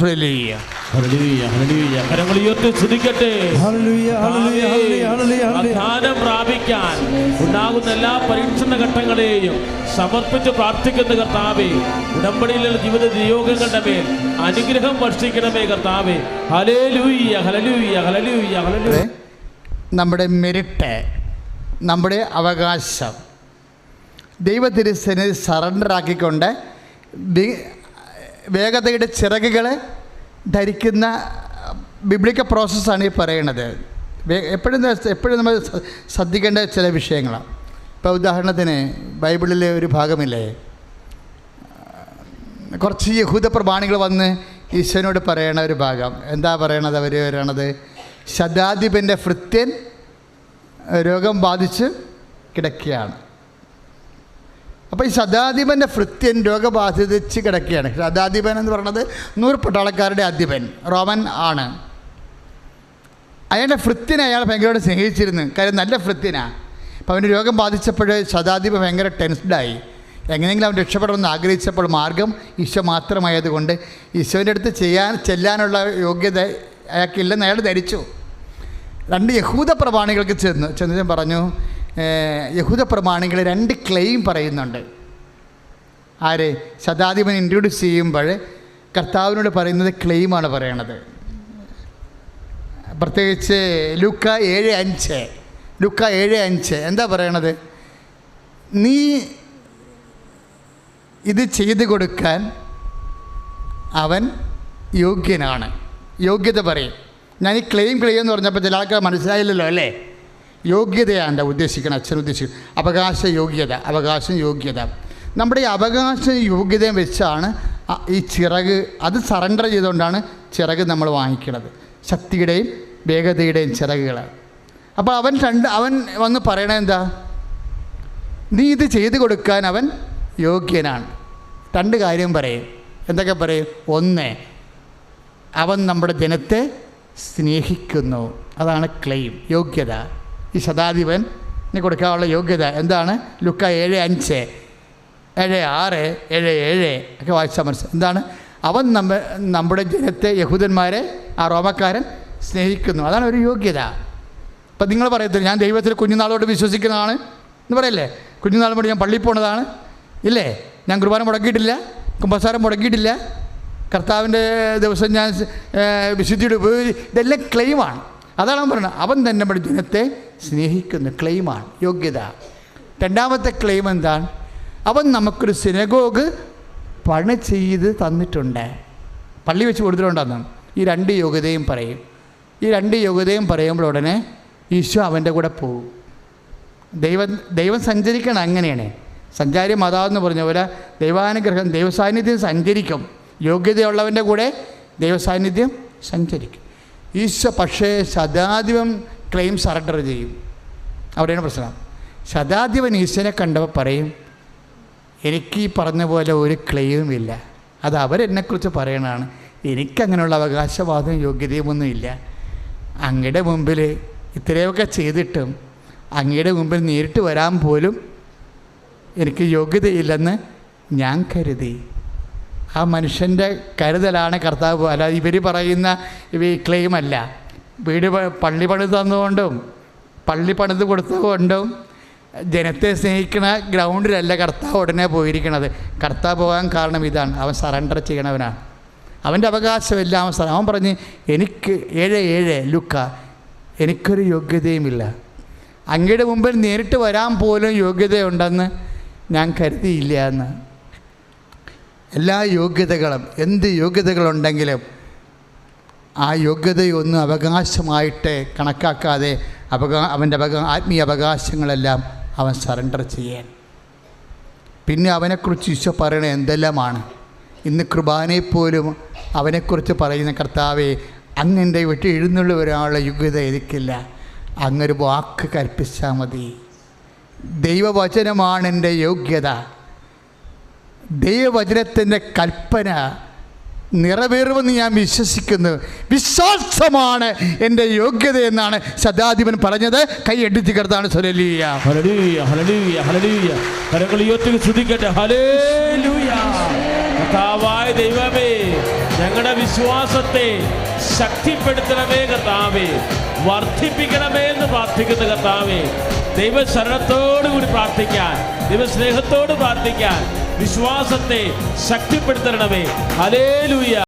പ്രാപിക്കാൻ ഉണ്ടാകുന്ന എല്ലാ പരീക്ഷണ ഘട്ടങ്ങളെയും സമർപ്പിച്ച് പ്രാർത്ഥിക്കുന്ന കർത്താവേ, ഉടമ്പടിയിലുള്ള ജീവിത നിയോഗങ്ങളുടെ മേൽ അനുഗ്രഹം വർഷിക്കണമേ കർത്താവേ. Hallelujah hallelujah hallelujah hallelujah. നമ്മുടെ മെരിറ്റ്, നമ്മുടെ അവകാശം ദൈവത്തിരുസന്നിധി സറണ്ടറാക്കിക്കൊണ്ട് വേഗതയുടെ ചിറകുകൾ ധരിക്കുന്ന ബിബ്ലിക്കൽ പ്രോസസ്സാണ് ഈ പറയുന്നത്. എപ്പോഴും നമ്മൾ ശ്രദ്ധിക്കേണ്ട ചില വിഷയങ്ങളാണ്. ഇപ്പോൾ ഉദാഹരണത്തിന് ബൈബിളിലെ ഒരു ഭാഗമില്ലേ, കുറച്ച് യഹൂദ പ്രമാണികൾ വന്ന് ഈശോനോട് പറയണ ഒരു ഭാഗം. എന്താ പറയണത്? അവർ പറയണത്, ശതാധിപൻ്റെ ഭൃത്യൻ രോഗം ബാധിച്ച് കിടക്കുകയാണ്. അപ്പോൾ ഈ ശതാധിപൻ്റെ ഭൃത്യൻ രോഗബാധിച്ച് കിടക്കുകയാണ്. ശതാധിപൻ എന്ന് പറയുന്നത് 100 പട്ടാളക്കാരുടെ അധിപൻ, റോമൻ ആണ്. അയാളുടെ ഭൃത്യനെ അയാൾ ഭയങ്കരമായിട്ട് സ്നേഹിച്ചിരുന്നു. കാര്യം നല്ല ഭൃത്യനാണ്. അപ്പോൾ അവന് രോഗം ബാധിച്ചപ്പോൾ ശതാധിപൻ ഭയങ്കര ടെൻസ്ഡായി. എങ്ങനെയെങ്കിലും അവൻ രക്ഷപ്പെടണമെന്ന് ആഗ്രഹിച്ചപ്പോൾ മാർഗം ഈശോ മാത്രമായതുകൊണ്ട് ഈശോൻ്റെ അടുത്ത് ചെല്ലാനുള്ള യോഗ്യത അയാൾക്കില്ലെന്ന് അയാൾ ധരിച്ചു. 2 യഹൂദ പ്രമാണികൾക്ക് ചെന്ന് പറഞ്ഞു, യഹൂദ പ്രമാണികൾ 2 ക്ലെയിം പറയുന്നുണ്ട്. ആരെ? ശതാധിപൻ ഇൻട്രൊഡ്യൂസ് ചെയ്യുമ്പോൾ കർത്താവിനോട് പറയുന്നത് ക്ലെയിമാണ് പറയണത്. പ്രത്യേകിച്ച് ലൂക്ക 7:5 എന്താ പറയണത്? നീ ഇത് ചെയ്തു കൊടുക്കാൻ അവൻ യോഗ്യനാണ്. യോഗ്യത പറയും. ഞാൻ ഈ ക്ലെയിം എന്ന് പറഞ്ഞപ്പോൾ ചില ആൾക്കാർ മനസ്സിലായില്ലല്ലോ അല്ലേ? യോഗ്യതയാണ് എന്താ ഉദ്ദേശിക്കണം, അച്ഛൻ ഉദ്ദേശിക്കുന്നത് അവകാശം യോഗ്യത. നമ്മുടെ ഈ അവകാശം യോഗ്യതയും വെച്ചാണ് ഈ ചിറക്, അത് സറണ്ടർ ചെയ്തുകൊണ്ടാണ് ചിറക് നമ്മൾ വാങ്ങിക്കുന്നത്, ശക്തിയുടെയും വേഗതയുടെയും ചിറകുകൾ. അപ്പോൾ അവൻ വന്ന് പറയണത് എന്താ? നീ ഇത് ചെയ്തു കൊടുക്കാൻ അവൻ യോഗ്യനാണ്. 2 കാര്യം പറയും. എന്തൊക്കെ പറയും? 1, അവൻ നമ്മുടെ ജനത്തെ സ്നേഹിക്കുന്നു. അതാണ് ക്ലെയിം, യോഗ്യത. ഈ ശതാധിപന് കൊടുക്കാനുള്ള യോഗ്യത എന്താണ്? ലൂക്ക 7:5, 7:6, 7:7 ഒക്കെ വായിച്ചാൽ മനസ്സിലാവും. എന്താണ്? അവൻ നമ്മുടെ ജനത്തെ, യഹൂദന്മാരെ, ആ റോമക്കാരൻ സ്നേഹിക്കുന്നു. അതാണ് ഒരു യോഗ്യത. ഇപ്പം നിങ്ങൾ പറയത്തില്ല ഞാൻ ദൈവത്തിൽ കുഞ്ഞുനാളോട് വിശ്വസിക്കുന്നതാണ് എന്ന് പറയല്ലേ? കുഞ്ഞുനാൾ കൊണ്ട് ഞാൻ പള്ളിയിൽ പോണതാണ് ഇല്ലേ? ഞാൻ കുർബാന മുടക്കിയിട്ടില്ല, കുമ്പസാരം മുടക്കിയിട്ടില്ല, കർത്താവിൻ്റെ ദിവസം ഞാൻ വിശുദ്ധിയുടെ ഇതെല്ലാം ക്ലെയിമാണ്. അതാണ് അവൻ പറയുന്നത്. അവൻ തന്നെ നമ്മുടെ ജനത്തെ സ്നേഹിക്കുന്നു. ക്ലെയിമാണ്, യോഗ്യത. 2ാമത്തെ ക്ലെയിം എന്താണ്? അവൻ നമുക്കൊരു സിനഗോഗ് പണി ചെയ്ത് തന്നിട്ടുണ്ട്, പള്ളി വെച്ച് കൊടുത്തിട്ടുണ്ടെന്ന്. ഈ 2 യോഗ്യതയും പറയും. ഈ 2 യോഗ്യതയും പറയുമ്പോൾ ഉടനെ ഈശോ അവൻ്റെ കൂടെ പോകും. ദൈവം സഞ്ചരിക്കണം. അങ്ങനെയാണ് സഞ്ചാരി മാതാവെന്ന് പറഞ്ഞ പോലെ ദൈവാനുഗ്രഹം, ദൈവസാന്നിധ്യം സഞ്ചരിക്കും. യോഗ്യതയുള്ളവൻ്റെ കൂടെ ദൈവസാന്നിധ്യം സഞ്ചരിക്കും. ഈശോ പക്ഷേ ശതാധിപൻ ക്ലെയിം സറണ്ടർ ചെയ്യും. അവിടെയാണ് പ്രശ്നം. ശതാധിപൻ ഈശോനെ കണ്ടപ്പോൾ പറയും, എനിക്ക് ഈ പറഞ്ഞ പോലെ ഒരു ക്ലെയിമും ഇല്ല, അത് അവരെന്നെക്കുറിച്ച് പറയണതാണ്, എനിക്കങ്ങനെയുള്ള അവകാശവാദവും യോഗ്യതയുമൊന്നും ഇല്ല. അങ്ങയുടെ മുമ്പിൽ ഇത്രയൊക്കെ ചെയ്തിട്ടും അങ്ങയുടെ മുമ്പിൽ നേരിട്ട് വരാൻ പോലും എനിക്ക് യോഗ്യതയില്ലെന്ന് ഞാൻ കരുതി. ആ മനുഷ്യൻ്റെ കരുതലാണ് കർത്താവ്. അല്ലാതെ ഇവർ പറയുന്ന ഈ ക്ലെയിമല്ല. പള്ളി പണിത് തന്നുകൊണ്ടും പള്ളി പണിത് കൊടുത്തുകൊണ്ടും ജനത്തെ സ്നേഹിക്കുന്ന ഗ്രൗണ്ടിലല്ല കർത്താവ് ഉടനെ പോയിരിക്കണത്. കർത്താവ് പോകാൻ കാരണം ഇതാണ്, അവൻ സറണ്ടർ ചെയ്യണവനാണ്. അവൻ്റെ അവകാശമെല്ലാം അവൻ പറഞ്ഞ് എനിക്ക് 7:7 ലൂക്ക, എനിക്കൊരു യോഗ്യതയുമില്ല, അങ്ങയുടെ മുമ്പിൽ നേരിട്ട് വരാൻ പോലും യോഗ്യതയുണ്ടെന്ന് ഞാൻ കരുതിയില്ല എന്ന്. എല്ലാ യോഗ്യതകളും, എന്ത് യോഗ്യതകളുണ്ടെങ്കിലും ആ യോഗ്യതയൊന്നും അവകാശമായിട്ട് കണക്കാക്കാതെ അവൻ്റെ ആത്മീയ അവകാശങ്ങളെല്ലാം അവൻ സറണ്ടർ ചെയ്യാൻ. പിന്നെ അവനെക്കുറിച്ച് ഈശോ പറയണത് എന്തെല്ലാമാണ്. ഇന്ന് കുർബാനയെപ്പോലും അവനെക്കുറിച്ച് പറയുന്ന, കർത്താവേ അങ്ങൻ്റെ വിട്ട് എഴുന്നള്ളി ഒരാളുടെ യോഗ്യത എനിക്കില്ല, അങ്ങൊരു വാക്ക് കൽപ്പിച്ചാൽ മതി. ദൈവവചനമാണ് എൻ്റെ യോഗ്യത. ദൈവവചനത്തിൻ്റെ കൽപ്പന നിറവേറുമെന്ന് ഞാൻ വിശ്വസിക്കുന്നു. വിശ്വാസമാണ് എൻ്റെ യോഗ്യത എന്നാണ് ശതാധിപൻ പറഞ്ഞത്. കൈ എടുത്തി കർത്താണ്. Hallelujah, hallelujah, hallelujah, hallelujah. കരങ്ങൾ ഉയർത്തി സ്തുതിക്കട്ടെ. ഹല്ലേലൂയ. കർത്താവായ ദൈവമേ, ഞങ്ങളുടെ വിശ്വാസത്തെ ശക്തിപ്പെടുത്തണമേ കർത്താവേ, വർദ്ധിപ്പിക്കണമേ എന്ന് പ്രാർത്ഥിക്കുന്ന കർത്താവേ, ദൈവശരണത്തോടു കൂടി പ്രാർത്ഥിക്കാൻ, ദൈവസ്നേഹത്തോട് പ്രാർത്ഥിക്കാൻ വിശ്വാസത്തെ ശക്തിപ്പെടുത്തണമേ. ഹല്ലേലൂയ.